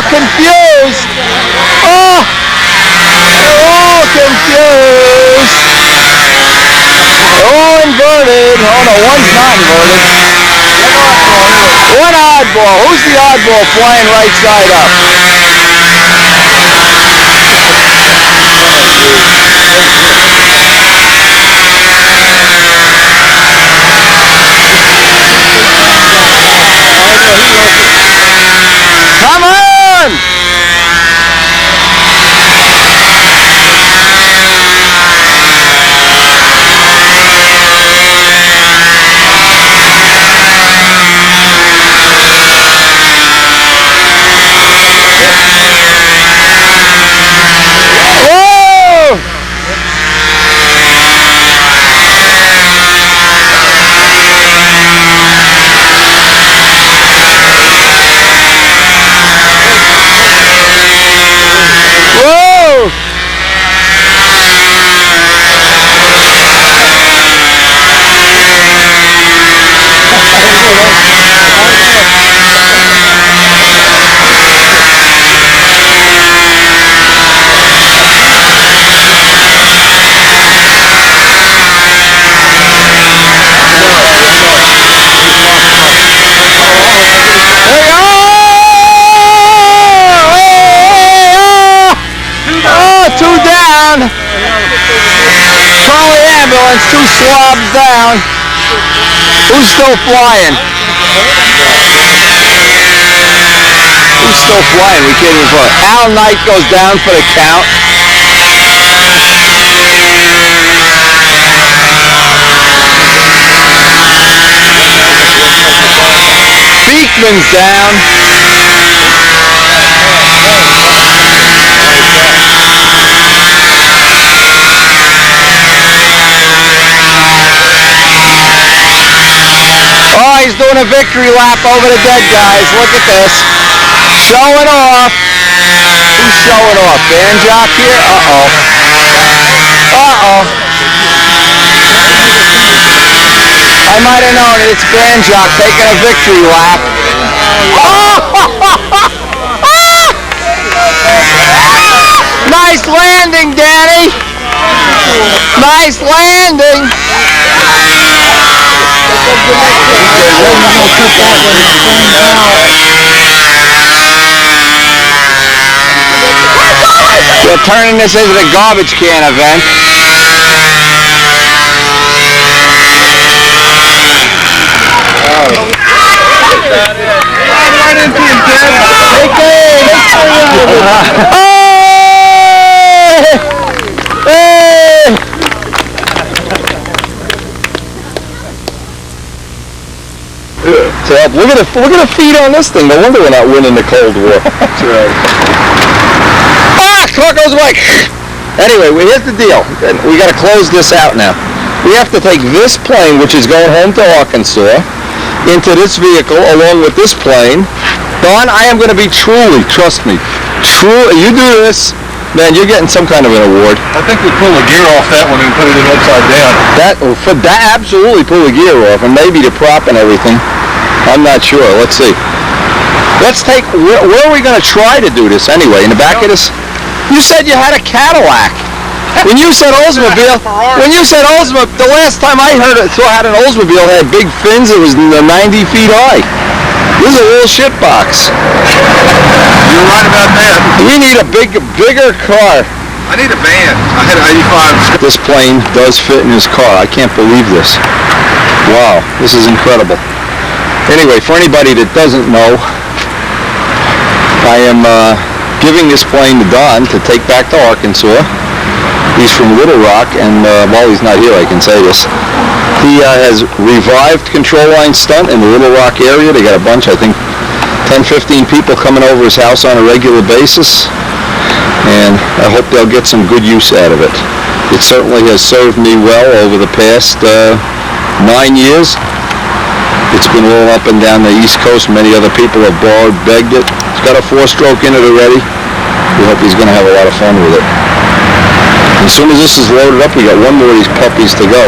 Confused. Oh, they're all confused. They're all inverted. Oh no, one's not inverted. One oddball. Who's the oddball flying right side up? Come on! Two down. Call the ambulance. 2 swabs down. Who's still flying? Who's still flying? We can't even fly. Al Knight goes down for the count. Beekman's down. is doing a victory lap over the dead guys. Look at this. Showing off. Who's showing off? Banjock here? Uh-oh. Uh-oh. I might have known it. It's Banjock taking a victory lap. Nice landing, Danny. Nice landing. We're turning this into the garbage can event. Right into him, Dad. So look at the feet on this thing. No wonder we're not winning the Cold War. That's right. Car goes away. Anyway, here's the deal. We got to close this out now. We have to take this plane, which is going home to Arkansas, into this vehicle along with this plane. Don, I am going to be truly, trust me, you do this, man, you're getting some kind of an award. I think we pull the gear off that one and put it in upside down. That absolutely pull the gear off, and maybe the prop and everything. I'm not sure. Let's see. Let's take, where are we going to try to do this anyway? In the back of this? You said you had a Cadillac. When you said Oldsmobile, the last time I heard it, so I had an Oldsmobile, had big fins, it was 90 feet high. This is a little shit box. You're right about that. We need a bigger car. I need a van. I had an 85. This plane does fit in his car. I can't believe this. Wow, this is incredible. Anyway, for anybody that doesn't know, I am giving this plane to Don to take back to Arkansas. He's from Little Rock, and while he's not here, I can say this. He has revived Control Line Stunt in the Little Rock area. They got a bunch, I think, 10, 15 people coming over his house on a regular basis, and I hope they'll get some good use out of it. It certainly has served me well over the past 9 years. It's been all up and down the East Coast. Many other people have borrowed, begged it. It's got a 4-stroke in it already. We hope he's going to have a lot of fun with it. As soon as this is loaded up, we got one more of these puppies to go.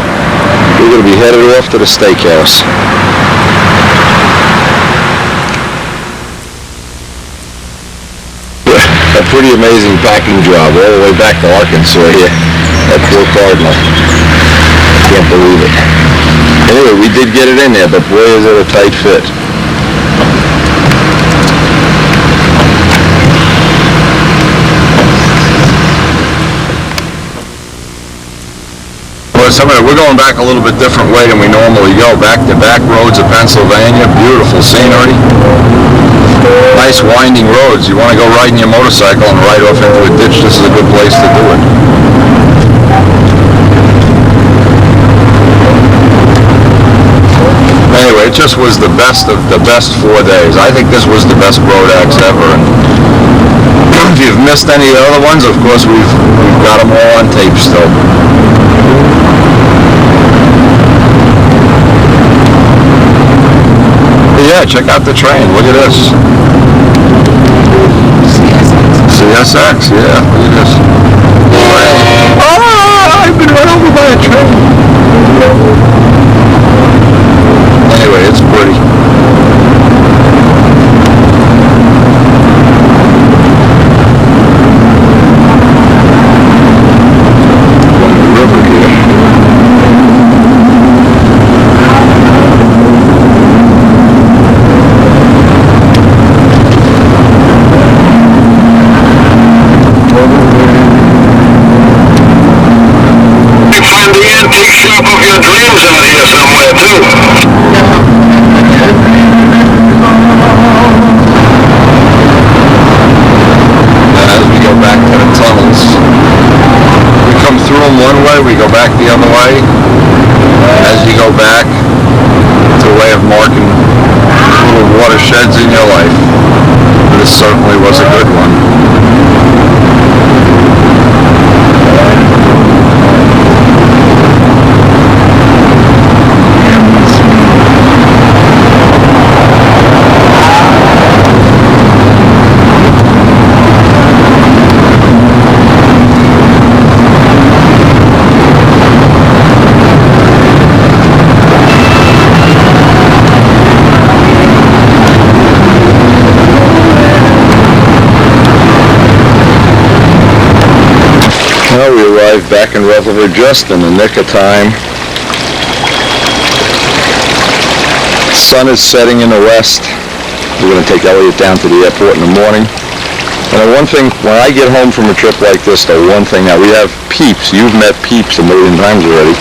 We're going to be headed off to the steakhouse. A pretty amazing packing job all the way back to Arkansas here at Port Cardinal. Can't believe it. Anyway, we did get it in there, but boy is it a tight fit. We're going back a little bit different way than we normally go. Back to back roads of Pennsylvania, beautiful scenery. Nice winding roads. You want to go riding your motorcycle and ride off into a ditch, this is a good place to do it. Anyway, it just was the best of the best 4 days. I think this was the best Brodaks ever. And if you've missed any of the other ones, of course we've got them all on tape still. Yeah, check out the train. Look at this. CSX, yeah. Look at this. Oh, I've been run over by a train. Anyway, it's pretty. We go back the other way. As you go back, it's a way of marking little watersheds in your life. This certainly was a good one. arrived back in Rutherford just in the nick of time. Sun is setting in the west. We're going to take Elliot down to the airport in the morning. And the one thing, when I get home from a trip like this, the one thing that we have Peeps. You've met Peeps a million times already,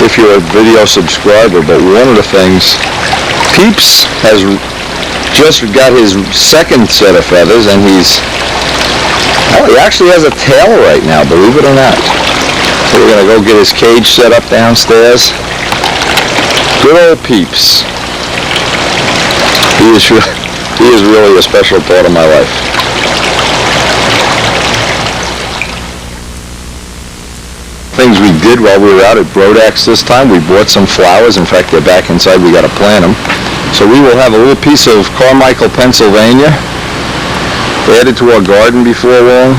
if you're a video subscriber. But one of the things, Peeps has just got his second set of feathers, and he actually has a tail right now, believe it or not. So we're going to go get his cage set up downstairs. Good old Peeps. He is really a special part of my life. Things we did while we were out at Brodak's this time, we bought some flowers. In fact, they're back inside. We got to plant them. So we will have a little piece of Carmichael, Pennsylvania, added to our garden before long.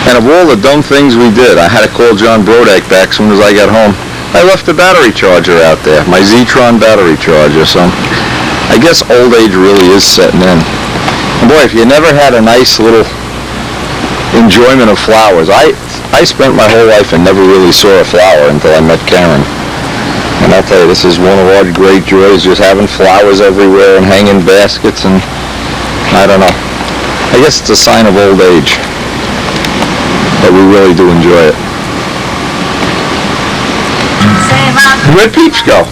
And of all the dumb things we did, I had to call John Brodak back as soon as I got home. I left the battery charger out there, my Zetron battery charger. So I guess old age really is setting in. And boy, if you never had a nice little enjoyment of flowers, I spent my whole life and never really saw a flower until I met Karen. And I'll tell you, this is one of our great joys, just having flowers everywhere and hanging baskets, and I don't know. I guess it's a sign of old age. But we really do enjoy it. Where'd Peeps go?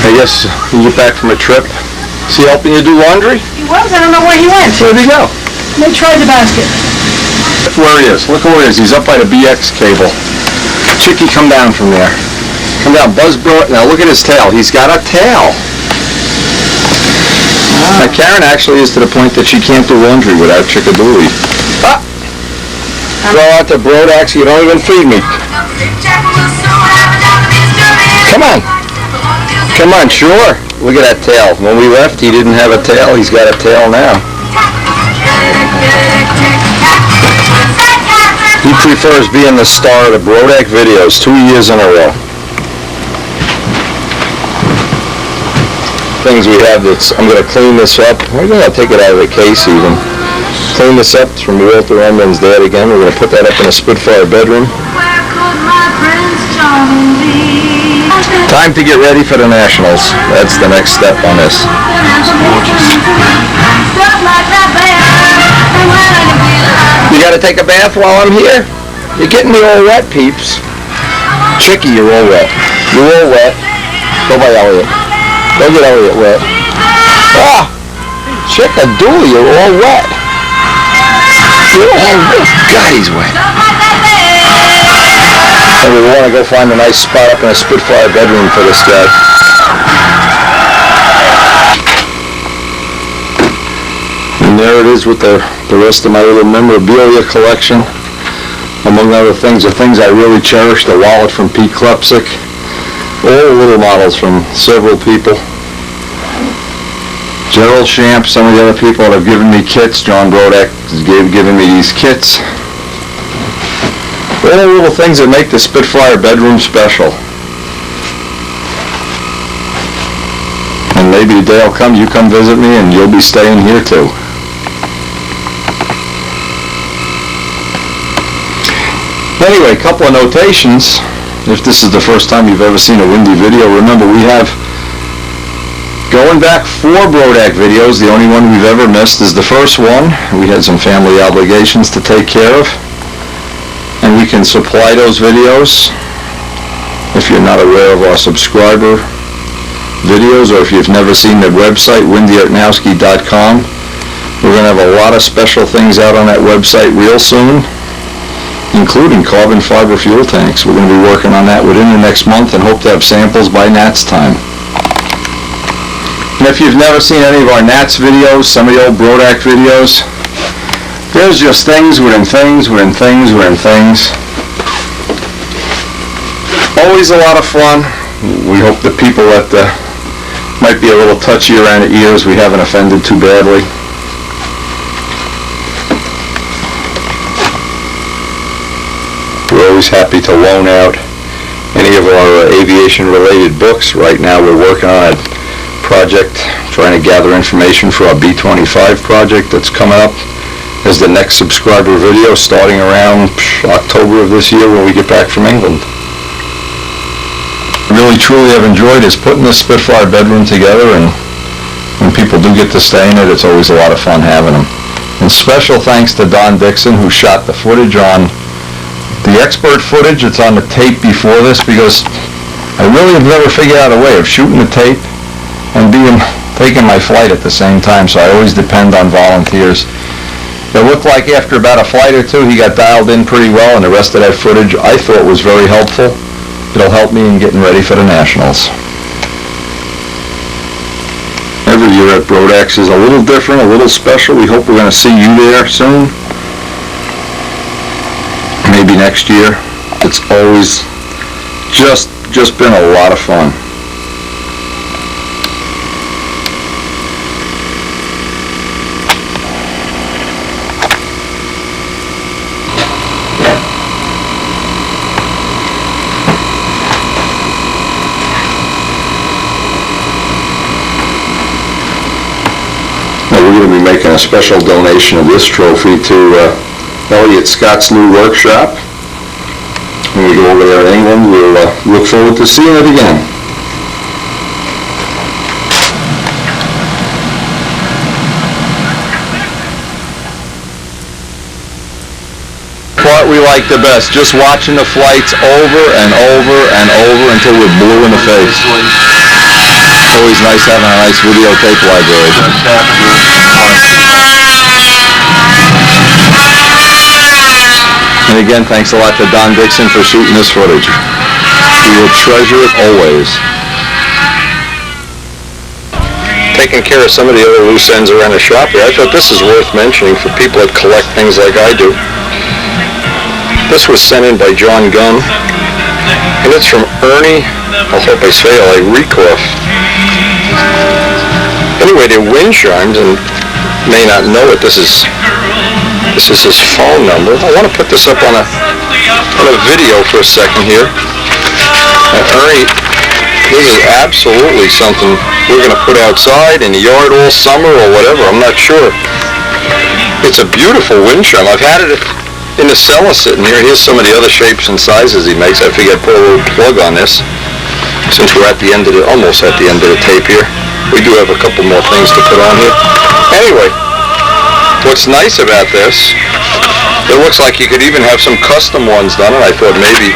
I guess you get back from a trip. Is he helping you do laundry? He was. I don't know where he went. Where'd he go? They tried the basket. Look where he is. Look where he is. He's up by the BX cable. Chicky, come down from there. Come down. Buzz brought. Now look at his tail. He's got a tail. Now Karen actually is to the point that she can't do laundry without Chickadoodle. Ah! Go out to Brodak's. You don't even feed me. Come on. Come on, sure. Look at that tail. When we left, he didn't have a tail. He's got a tail now. He prefers being the star of the Brodak videos 2 years in a row. Things we have that's, I'm going to clean this up. Maybe I'll take it out of the case even. Clean this up. It's from Walter Enman's dad again. We're going to put that up in a Spitfire bedroom. Time to get ready for the Nationals. That's the next step on this. You got to take a bath while I'm here? You're getting me all wet, Peeps. Chicky, you're all wet. You're all wet. Go by Elliot. Go get Elliot wet. Ah! Chickadoodle, you're all wet. You're all wet. God, he's wet. And we want to go find a nice spot up in a Spitfire bedroom for this guy. And there it is with the rest of my little memorabilia collection. Among other things, the things I really cherish, the wallet from Pete Klepsik, all the little models from several people. Gerald Champ, some of the other people that have given me kits. John Brodak has given me these kits. All the little things that make the Spitfire bedroom special. And maybe the day will come, you come visit me and you'll be staying here too. Anyway, a couple of notations. If this is the first time you've ever seen a Windy video, remember we have, going back 4 Brodak videos, the only one we've ever missed is the first one. We had some family obligations to take care of. And we can supply those videos if you're not aware of our subscriber videos, or if you've never seen the website, wendyartnowski.com. We're going to have a lot of special things out on that website real soon, including carbon fiber fuel tanks. We're going to be working on that within the next month and hope to have samples by Nats time. And if you've never seen any of our Nats videos, some of the old Brodak videos, there's just things within things within things within things. Always a lot of fun. We hope the people that might be a little touchy around the ears, we haven't offended too badly. We're always happy to loan out any of our aviation-related books. Right now we're working on a project trying to gather information for our B-25 project that's coming up as the next subscriber video starting around October of this year when we get back from England. Really truly have enjoyed is putting this Spitfire bedroom together, and when people do get to stay in it, it's always a lot of fun having them. And special thanks to Don Dixon, who shot the footage on the expert footage. It's on the tape before this, because I really have never figured out a way of shooting the tape and taking my flight at the same time, so I always depend on volunteers. It looked like after about a flight or two, he got dialed in pretty well, and the rest of that footage I thought was very helpful. It'll help me in getting ready for the Nationals. Every year at Brodak is a little different, a little special. We hope we're going to see you there soon. Maybe next year. It's always just been a lot of fun. We're going to be making a special donation of this trophy to Elliot Scott's new workshop. When we go over there in England, we'll look forward to seeing it again. What we like the best, just watching the flights over and over and over until we're blue in the face. It's always nice having a nice videotape library. And again, thanks a lot to Don Dixon for shooting this footage. We will treasure it always. Taking care of some of the other loose ends around the shop here, I thought this is worth mentioning for people that collect things like I do. This was sent in by John Gunn, and it's from Ernie, I hope I say it like Rekoff. Anyway, they're wind chimes, and may not know it. This is his phone number. I want to put this up on a video for a second here. And Ernie, this is absolutely something we're going to put outside in the yard all summer or whatever. I'm not sure. It's a beautiful wind chime. I've had it in the cellar sitting here. Here's some of the other shapes and sizes he makes. I figured I'd put a little plug on this since we're at the end of almost at the end of the tape here. We do have a couple more things to put on here. Anyway, what's nice about this, it looks like you could even have some custom ones done, and I thought maybe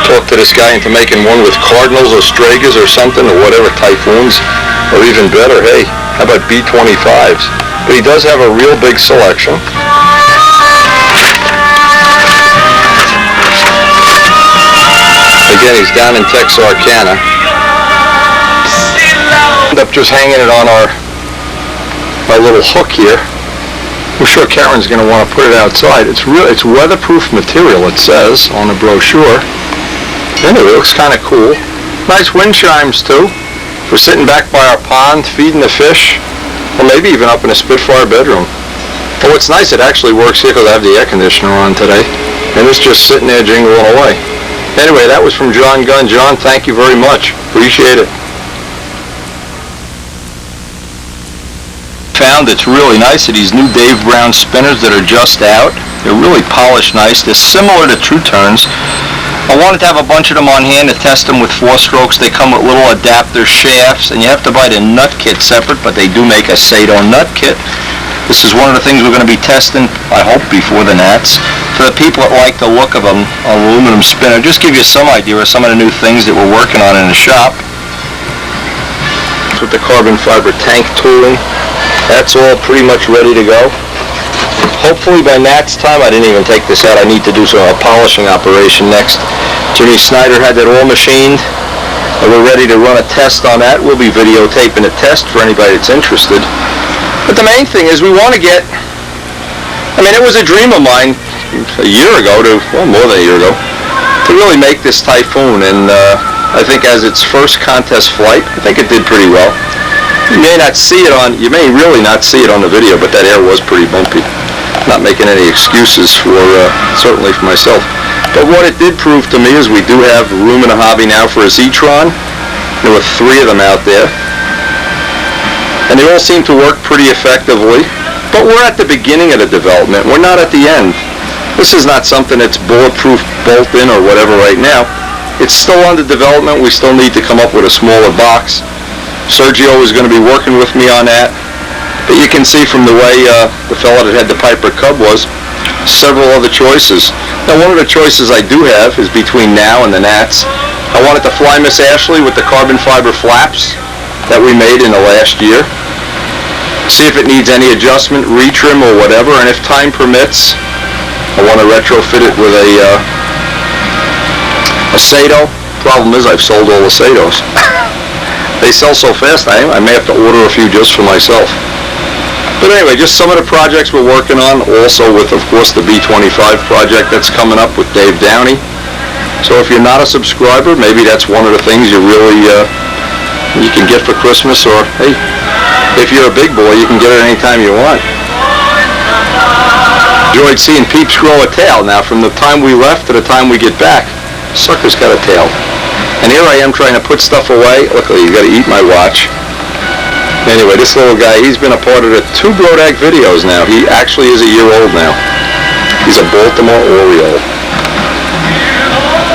talk to this guy into making one with cardinals or stragas or something, or whatever, typhoons, or even better, hey, how about B-25s? But he does have a real big selection. Again, he's down in Texarkana. End up just hanging it on my little hook here. I'm sure Karen's going to want to put it outside. It's weatherproof material, it says on the brochure. Anyway, it looks kind of cool. Nice wind chimes too. We're sitting back by our pond, feeding the fish, or maybe even up in a Spitfire bedroom. But what's nice, it actually works here because I have the air conditioner on today, and it's just sitting there jingling away. Anyway, that was from John Gunn. John, thank you very much. Appreciate it. Found it's really nice are these new Dave Brown spinners that are just out. They're really polished nice. They're similar to True Turns. I wanted to have a bunch of them on hand to test them with 4-strokes. They come with little adapter shafts, and you have to buy the nut kit separate, but they do make a Sato nut kit. This is one of the things we're going to be testing, I hope, before the Nats. For the people that like the look of an aluminum spinner, just give you some idea of some of the new things that we're working on in the shop. With the carbon fiber tank tooling, that's all pretty much ready to go. Hopefully by Nat's time, I didn't even take this out, I need to do a polishing operation next. Jimmy Snyder had that all machined, and we're ready to run a test on that. We'll be videotaping a test for anybody that's interested. But the main thing is we want to get, it was a dream of mine a year ago, more than a year ago, to really make this Typhoon, and I think as its first contest flight, I think it did pretty well. You may really not see it on the video, but that air was pretty bumpy. Not making any excuses certainly for myself. But what it did prove to me is we do have room in the hobby now for a Zetron. There were 3 of them out there. And they all seem to work pretty effectively. But we're at the beginning of the development. We're not at the end. This is not something that's bulletproof, bolt-in, or whatever right now. It's still under development. We still need to come up with a smaller box. Sergio is going to be working with me on that. But you can see from the way the fellow that had the Piper Cub was, several other choices. Now, one of the choices I do have is between now and the Nats. I wanted to fly Miss Ashley with the carbon fiber flaps that we made in the last year. See if it needs any adjustment, retrim, or whatever, and if time permits, I want to retrofit it with a Sato. Problem is, I've sold all the Satos. They sell so fast, I may have to order a few just for myself. But anyway, just some of the projects we're working on, also with, of course, the B25 project that's coming up with Dave Downey. So if you're not a subscriber, maybe that's one of the things you really you can get for Christmas, or hey, if you're a big boy, you can get it anytime you want. Enjoyed seeing Peeps grow a tail. Now, from the time we left to the time we get back, sucker's got a tail. And here I am trying to put stuff away. Look, you got to eat my watch. Anyway, this little guy, he's been a part of the 2 Brodak videos now. He actually is a year old now. He's a Baltimore Oriole.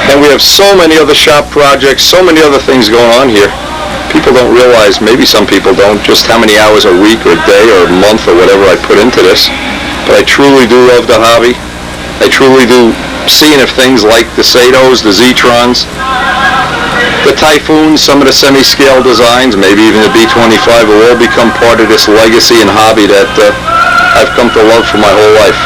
And we have so many other shop projects, so many other things going on here. People don't realize, maybe some people don't, just how many hours a week or day or month or whatever I put into this. But I truly do love the hobby. I truly do seeing if things like the Satos, the Z-Trons, the Typhoons, some of the semi-scale designs, maybe even the B25 will all become part of this legacy and hobby that I've come to love for my whole life.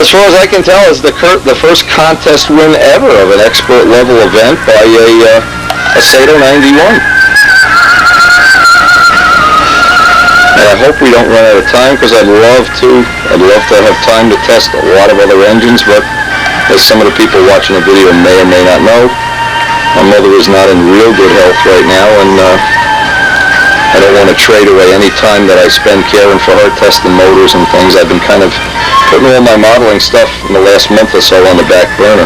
As far as I can tell, is the first contest win ever of an expert level event by a Sato 91. And I hope we don't run out of time, because I'd love to have time to test a lot of other engines, but as some of the people watching the video may or may not know, my mother is not in real good health right now, and I don't want to trade away any time that I spend caring for her, testing motors and things. I've been kind of putting all my modeling stuff in the last month or so on the back burner.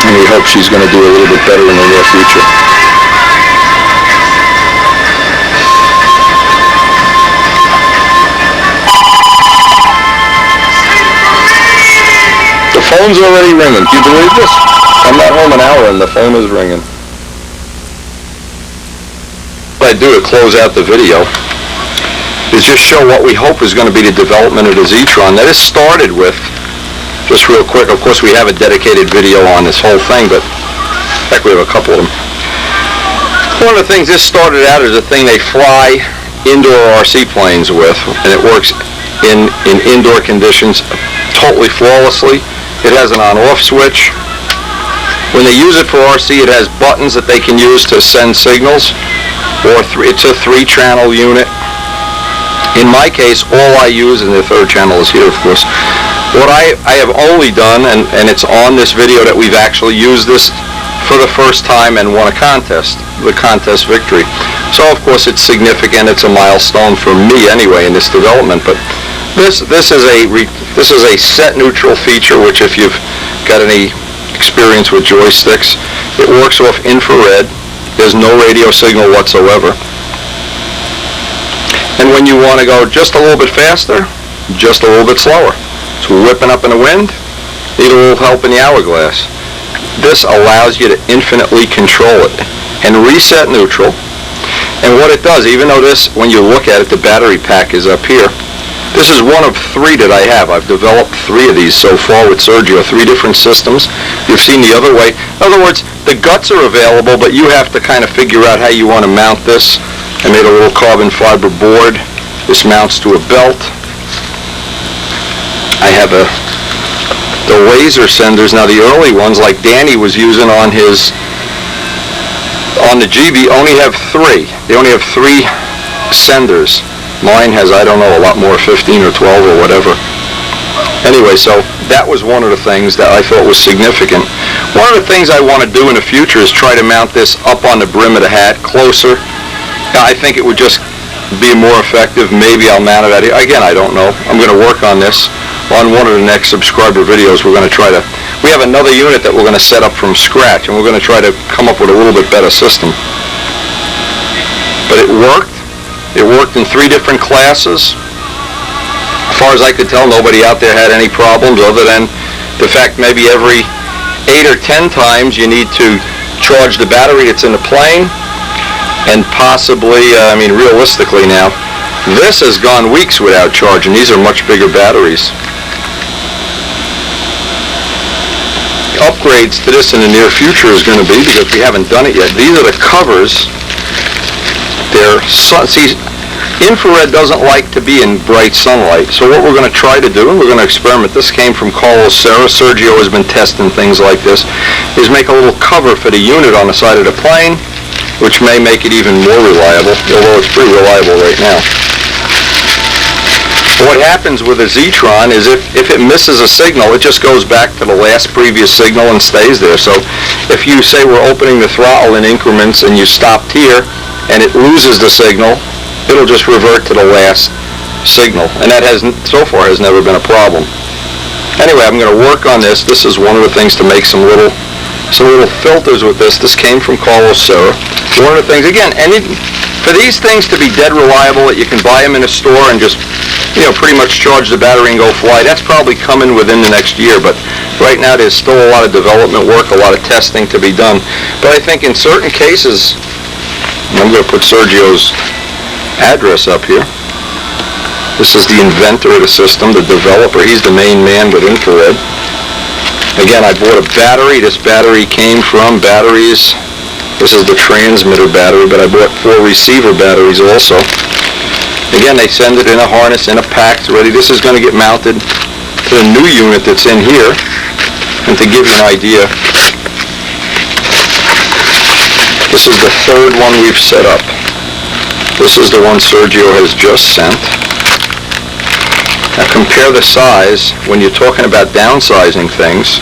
And we hope she's going to do a little bit better in the near future. The phone's already ringing. Do you believe this? I'm not home an hour and the phone is ringing. What I do to close out the video is just show what we hope is going to be the development of the Z-Tron. That is started with, just real quick, of course we have a dedicated video on this whole thing, but in fact we have a couple of them. One of the things this started out as a thing they fly indoor RC planes with, and it works in indoor conditions totally flawlessly. It has an on-off switch. When they use it for RC, it has buttons that they can use to send signals, or it's a 3-channel unit. In my case, all I use, and the 3rd channel is here, of course, what I have only done, and it's on this video that we've actually used this for the first time and won a contest, the contest victory. So, of course, it's significant. It's a milestone for me anyway in this development. But this is a set neutral feature, which if you've got any experience with joysticks, it works off infrared. There's no radio signal whatsoever. And when you want to go just a little bit faster, just a little bit slower. It's whipping up in the wind, need a little help in the hourglass. This allows you to infinitely control it and reset neutral. And what it does, even though this, when you look at it, the battery pack is up here, this is one of 3 that I have. I've developed 3 of these so far with Sergio, 3 different systems. You've seen the other way. In other words, the guts are available, but you have to kind of figure out how you want to mount this. I made a little carbon fiber board. This mounts to a belt. I have the laser senders. Now the early ones, like Danny was using on the GB, only have 3. They only have 3 senders. Mine has, I don't know, a lot more, 15 or 12 or whatever. Anyway, so that was one of the things that I thought was significant. One of the things I want to do in the future is try to mount this up on the brim of the hat, closer. I think it would just be more effective. Maybe I'll mount it at it. Again, I don't know. I'm going to work on this. on one of the next subscriber videos, we have another unit that we're going to set up from scratch, and we're going to try to come up with a little bit better system. But it worked. It worked in 3 different classes. As far as I could tell, nobody out there had any problems other than the fact maybe every 8 or 10 times you need to charge the battery that's in the plane, and possibly, realistically now, this has gone weeks without charging. These are much bigger batteries. Upgrades to this in the near future is going to be, because we haven't done it yet, these are the covers. Infrared doesn't like to be in bright sunlight, so what we're going to try to do, and we're going to experiment, this came from Carlos Serra, Sergio has been testing things like this, is make a little cover for the unit on the side of the plane, which may make it even more reliable, although it's pretty reliable right now. What happens with a Zetron is if it misses a signal, it just goes back to the last previous signal and stays there. So if you say we're opening the throttle in increments and you stopped here and it loses the signal, it'll just revert to the last signal. And that so far has never been a problem. Anyway, I'm going to work on this. This is one of the things to make some little filters with this. This came from Carlos Serra. One of the things, again, for these things to be dead reliable, that you can buy them in a store and just pretty much charge the battery and go fly, that's probably coming within the next year, but right now there's still a lot of development work, a lot of testing to be done. But I think in certain cases, and I'm going to put Sergio's address up here. This is the inventor of the system, the developer. He's the main man with infrared. Again, I bought a battery. This battery came from batteries. This is the transmitter battery, but I bought 4 receiver batteries also. Again, they send it in a harness, in a pack, ready. This is going to get mounted to the new unit that's in here. And to give you an idea, this is the 3rd one we've set up. This is the one Sergio has just sent. Now compare the size when you're talking about downsizing things.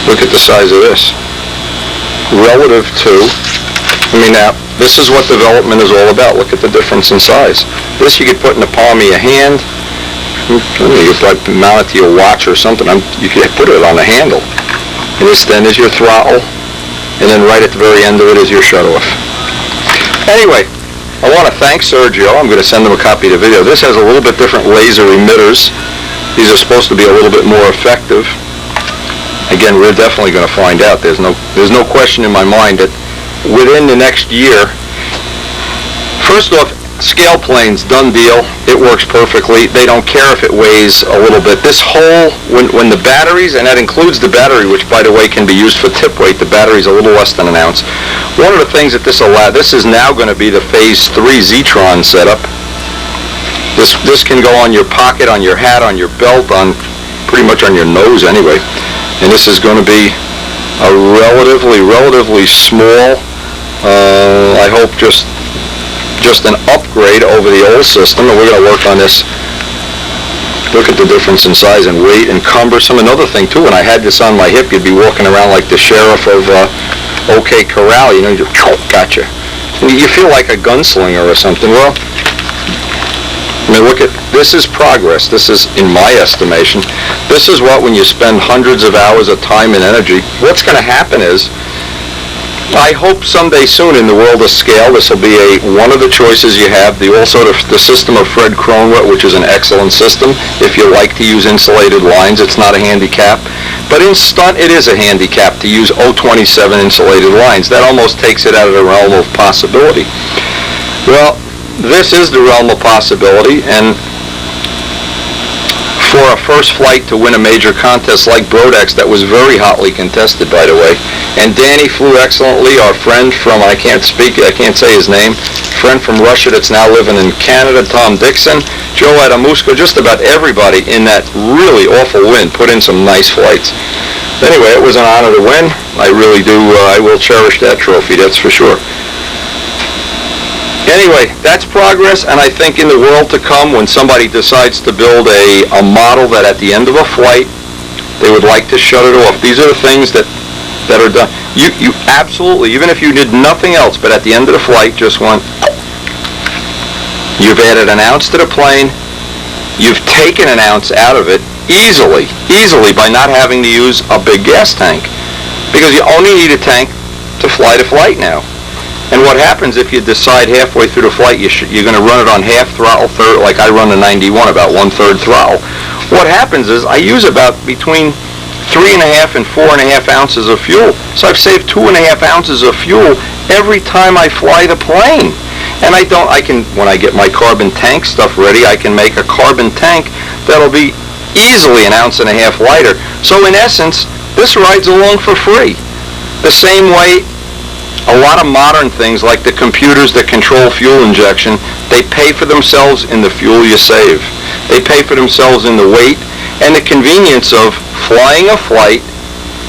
Look at the size of this. Relative to, now, this is what development is all about. Look at the difference in size. This you could put in the palm of your hand. You could like mount it to your watch or something. You could put it on the handle. And this then is your throttle. And then right at the very end of it is your shutoff. Anyway, I want to thank Sergio. I'm going to send him a copy of the video. This has a little bit different laser emitters. These are supposed to be a little bit more effective. Again, we're definitely going to find out. There's no question in my mind that within the next year, first off, scale planes, done deal. It works perfectly. They don't care if it weighs a little bit. This whole, when the batteries, and that includes the battery, which by the way can be used for tip weight, the battery's a little less than an ounce. One of the things that this is now going to be the Phase 3 Zetron setup. This can go on your pocket, on your hat, on your belt, on pretty much on your nose anyway. And this is going to be a relatively small, I hope just an upgrade over the old system, and we're going to work on this. Look at the difference in size and weight and cumbersome. Another thing too, when I had this on my hip, you'd be walking around like the sheriff of OK Corral, you just gotcha. You feel like a gunslinger or something. Well, look at, this is progress. This is, in my estimation, this is what, when you spend hundreds of hours of time and energy, what's going to happen is, I hope someday soon in the world of scale, this will be one of the choices you have. The system of Fred Cronwet, which is an excellent system. If you like to use insulated lines, it's not a handicap. But in stunt, it is a handicap to use 027 insulated lines. That almost takes it out of the realm of possibility. Well, this is the realm of possibility, and for a first flight to win a major contest like Brodak's, that was very hotly contested, by the way. And Danny flew excellently. Our friend from, I can't say his name, friend from Russia that's now living in Canada, Tom Dixon, Joe Adamusko, just about everybody in that really awful wind put in some nice flights. Anyway, it was an honor to win. I really do, I will cherish that trophy, that's for sure. Anyway, that's progress, and I think in the world to come, when somebody decides to build a model that at the end of a flight, they would like to shut it off. These are the things that are done. You absolutely, even if you did nothing else, but at the end of the flight, just went, you've added an ounce to the plane, you've taken an ounce out of it easily by not having to use a big gas tank, because you only need a tank to flight now. And what happens if you decide halfway through the flight you're going to run it on half throttle, like I run the 91, about 1/3 throttle? What happens is I use about between 3.5 and 4.5 ounces of fuel. So I've saved 2.5 ounces of fuel every time I fly the plane. And when I get my carbon tank stuff ready, I can make a carbon tank that'll be easily 1.5 ounces lighter. So in essence, this rides along for free. The same way a lot of modern things like the computers that control fuel injection, they pay for themselves in the fuel you save. They pay for themselves in the weight and the convenience of flying a flight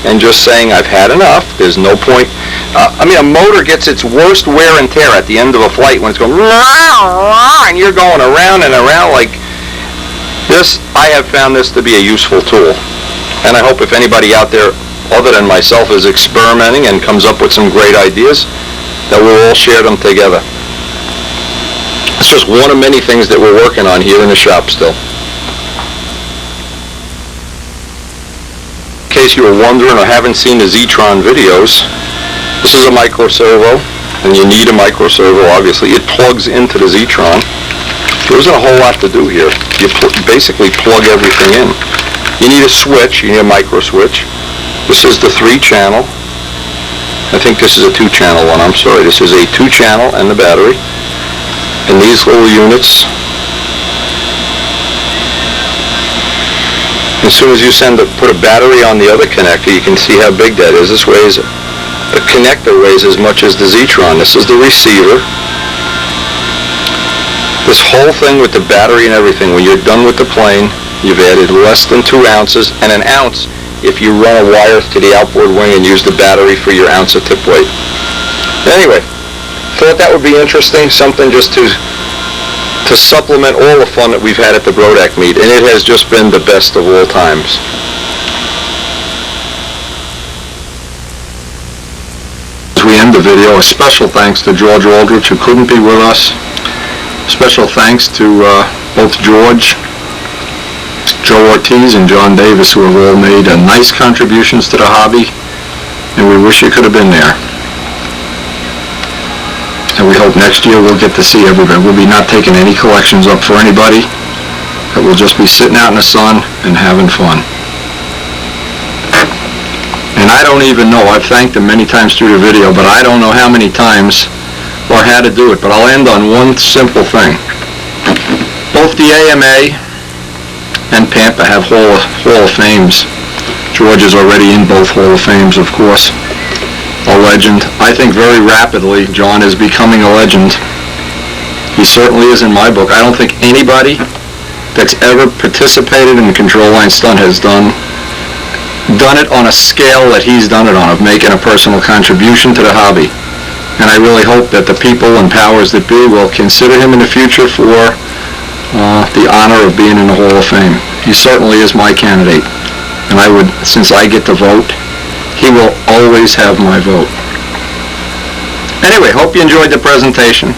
and just saying, I've had enough, there's no point. A motor gets its worst wear and tear at the end of a flight when it's going and you're going around and around like this. I have found this to be a useful tool. And I hope if anybody out there other than myself is experimenting and comes up with some great ideas, that we'll all share them together. It's just one of many things that we're working on here in the shop still. In case you were wondering or haven't seen the Zetron videos, this is a micro servo, and you need a micro servo, obviously. It plugs into the Zetron. There isn't a whole lot to do here. You basically plug everything in. You need a switch, you need a micro switch. This is the 3-channel. I think this is a 2-channel one, I'm sorry. This is a 2-channel and the battery. And these little units, as soon as you put a battery on the other connector, you can see how big that is. The connector weighs as much as the Zetron. This is the receiver. This whole thing with the battery and everything, when you're done with the plane, you've added less than 2 ounces, and 1 ounce if you run a wire to the outboard wing and use the battery for your ounce of tip weight. Anyway, thought that would be interesting, something just to supplement all the fun that we've had at the Brodak meet, and it has just been the best of all times. As we end the video, a special thanks to George Aldrich, who couldn't be with us. Special thanks to both George, Joe Ortiz, and John Davis, who have all made nice contributions to the hobby, and we wish you could have been there. And we hope next year we'll get to see everybody. We'll be not taking any collections up for anybody, but we'll just be sitting out in the sun and having fun. And I don't even know, I've thanked them many times through the video, but I don't know how many times or how to do it, but I'll end on one simple thing. Both the AMA and Pampa have Hall of Fames. George is already in both Hall of Fames, of course. A legend. I think very rapidly John is becoming a legend. He certainly is in my book. I don't think anybody that's ever participated in the control line stunt has done it on a scale that he's done it on, of making a personal contribution to the hobby. And I really hope that the people and powers that be will consider him in the future for the honor of being in the Hall of Fame. He certainly is my candidate, and since I get to vote, he will always have my vote. Anyway, hope you enjoyed the presentation.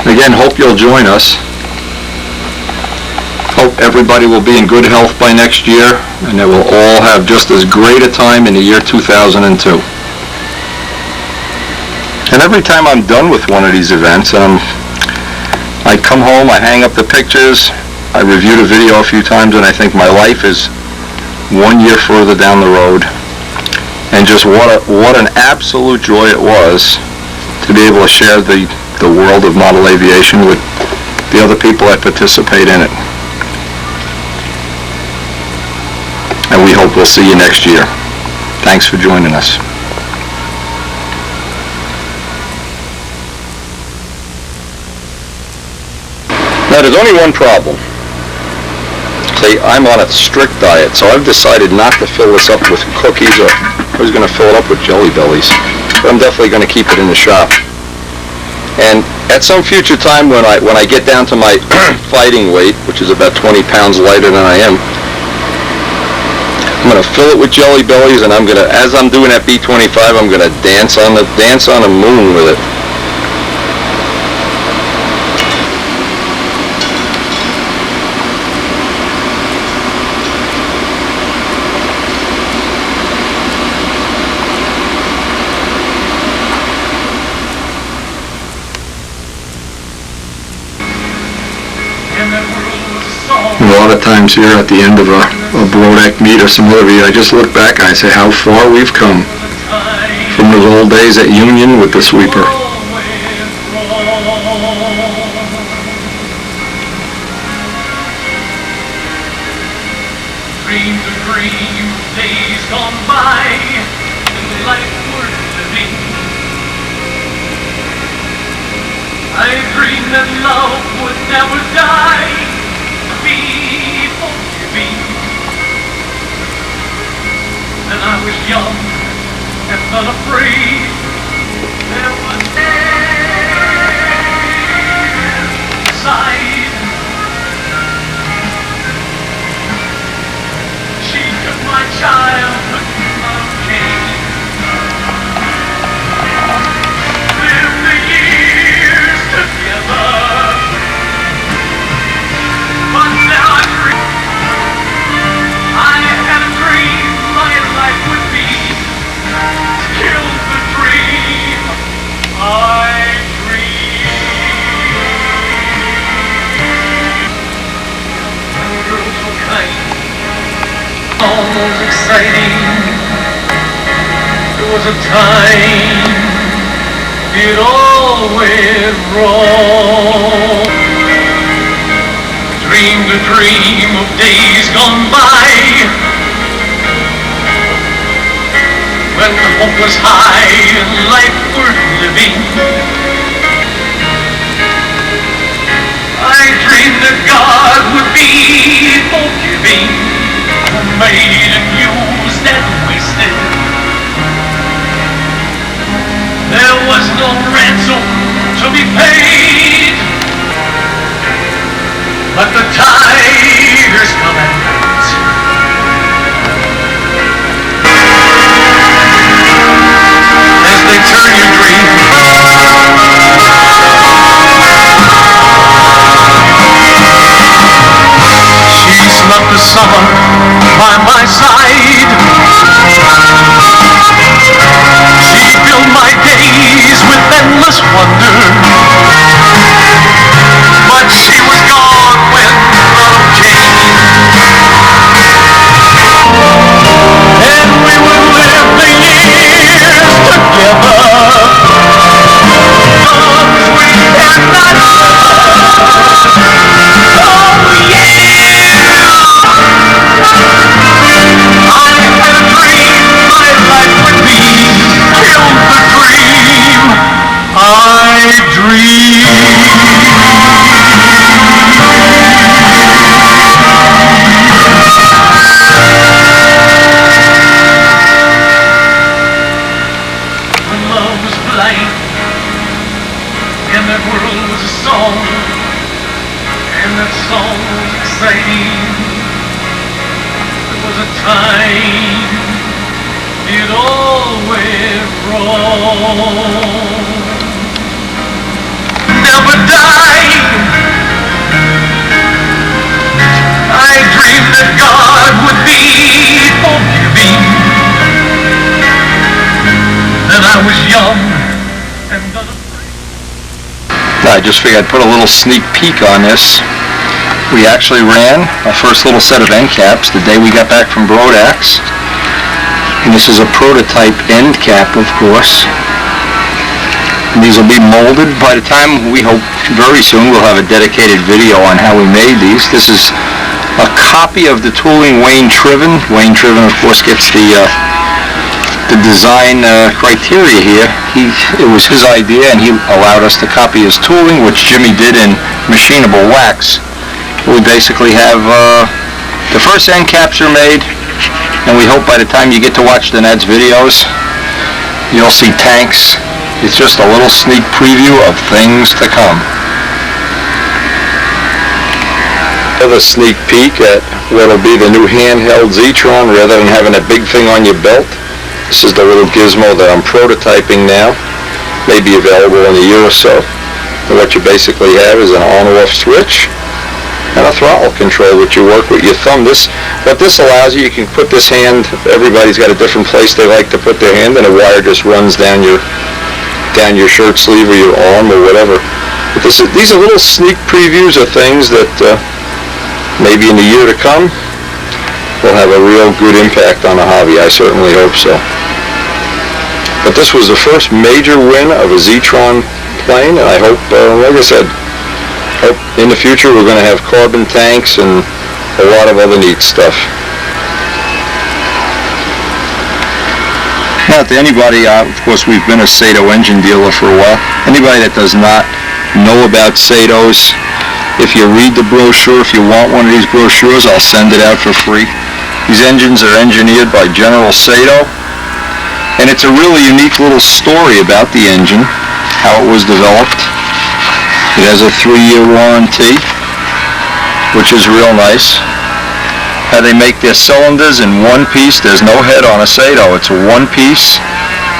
Again, hope you'll join us. Hope everybody will be in good health by next year, and they will all have just as great a time in the year 2002. And every time I'm done with one of these events, I come home, I hang up the pictures, I review the video a few times, and I think my life is 1 year further down the road. And just what an absolute joy it was to be able to share the world of model aviation with the other people that participate in it. And we hope we'll see you next year. Thanks for joining us. Now, there's only one problem. See, I'm on a strict diet, so I've decided not to fill this up with cookies, or I was going to fill it up with Jelly Bellies, but I'm definitely going to keep it in the shop. And at some future time, when I get down to my fighting weight, which is about 20 pounds lighter than I am, I'm going to fill it with Jelly Bellies, and as I'm doing that B-25, I'm going to dance on the moon with it. lot of times here at the end of a Brodak meet or some other meet, I just look back and I say how far we've come from those old days at Union with the sweeper. Dream to dream, days gone by, and life worth living. I dreamed that love would never die, be forgiving. And I was young and unafraid. There was inside. She took my childhood unchained. Lived the years together. But now I dream. I had a dream my life would be. Killed the dream I dreamed. The girls were kind. All was exciting. There was a time it all went wrong. Dreamed a dream of days gone by, when the hope was high and life worth living. I dreamed that God would be forgiving, made and used and wasted. There was no ransom to be paid, but the tigers come at night. As they turn your dream, she snuck the summer by my side. She filled my days with endless wonder, but she was gone when love came. And we would live the years together, songs we cannot oh yeah. I had a dream my life would be. Killed the dream I dreamed. When love was blind and that world was a song, and that song was exciting, there was a time it all went wrong. Never died. I dreamed that God would be forgiving, and I was young and unafraid. I just figured I'd put a little sneak peek on this. We actually ran our first little set of end caps the day we got back from Brodak's. And this is a prototype end cap, of course. And these will be molded. By the time, we hope very soon, we'll have a dedicated video on how we made these. This is a copy of the tooling Wayne Triven. Wayne Triven, of course, gets the design criteria here. It was his idea, and he allowed us to copy his tooling, which Jimmy did in machinable wax. We basically have the first end caps are made, and we hope by the time you get to watch the Ned's videos, you'll see tanks. It's just a little sneak preview of things to come. Another sneak peek at what'll be the new handheld Zetron rather than having a big thing on your belt. This is the little gizmo that I'm prototyping now. May be available in a year or so. And what you basically have is an on-off switch and a throttle control, which you work with your thumb. What this allows you can put this hand, everybody's got a different place they like to put their hand, and a wire just runs down your shirt sleeve or your arm or whatever. But these are little sneak previews of things that maybe in the year to come, will have a real good impact on the hobby. I certainly hope so. But this was the first major win of a Zetron plane, and I hope, like I said, hope in the future we're going to have carbon tanks and a lot of other neat stuff. Now, to anybody, of course, we've been a Sato engine dealer for a while. Anybody that does not know about Satos, if you read the brochure, if you want one of these brochures, I'll send it out for free. These engines are engineered by General Sato, and it's a really unique little story about the engine, how it was developed. It has a 3-year warranty, which is real nice. How they make their cylinders in one piece. There's no head on a Sato. It's a one piece,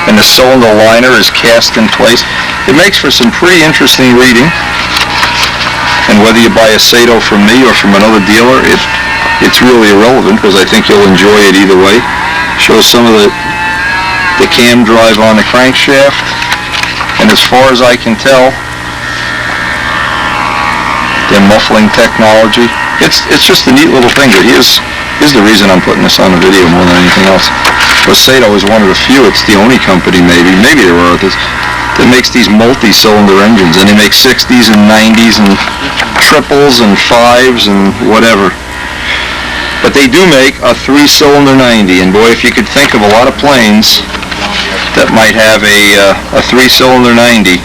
and the cylinder liner is cast in place. It makes for some pretty interesting reading. And whether you buy a Sato from me or from another dealer, it's really irrelevant, because I think you'll enjoy it either way. Shows some of the cam drive on the crankshaft, and as far as I can tell, their muffling technology. It's just a neat little thing. But here's the reason I'm putting this on the video more than anything else. Because Sato is one of the few, it's the only company maybe there are others, that makes these multi-cylinder engines. And they make 60s and 90s and triples and 5s and whatever. But they do make a 3-cylinder 90. And boy, if you could think of a lot of planes that might have a 3-cylinder 90,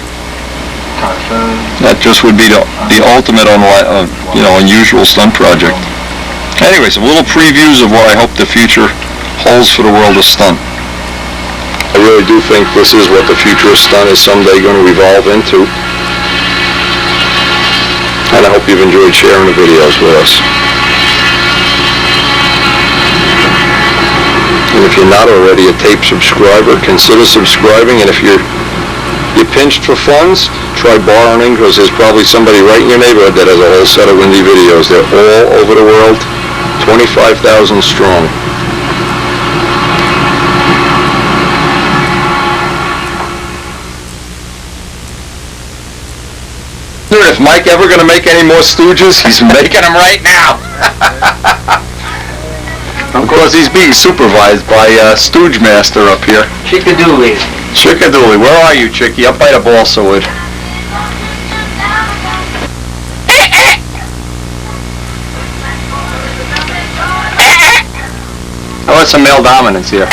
that just would be the ultimate unusual stunt project. Anyway, some little previews of what I hope the future holds for the world of stunt. I really do think this is what the future of stunt is someday going to evolve into. And I hope you've enjoyed sharing the videos with us. And if you're not already a tape subscriber, consider subscribing. And if you're pinched for funds, try borrowing, because there's probably somebody right in your neighborhood that has a whole set of Windy videos. They're all over the world, 25,000 strong. If Mike ever going to make any more Stooges, he's making them right now. Of course, he's being supervised by Stooge Master up here. Chickadooley. Chickadooley, where are you, Chicky? Up by the balsa wood. I want some male dominance here.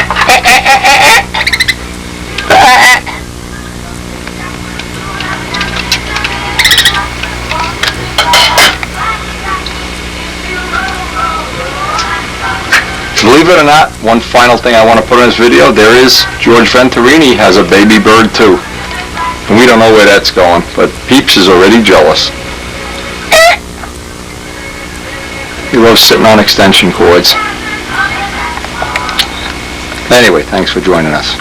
Believe it or not, one final thing I want to put in this video, there is George Venturini has a baby bird too. And we don't know where that's going, but Peeps is already jealous. He loves sitting on extension cords. Anyway, thanks for joining us.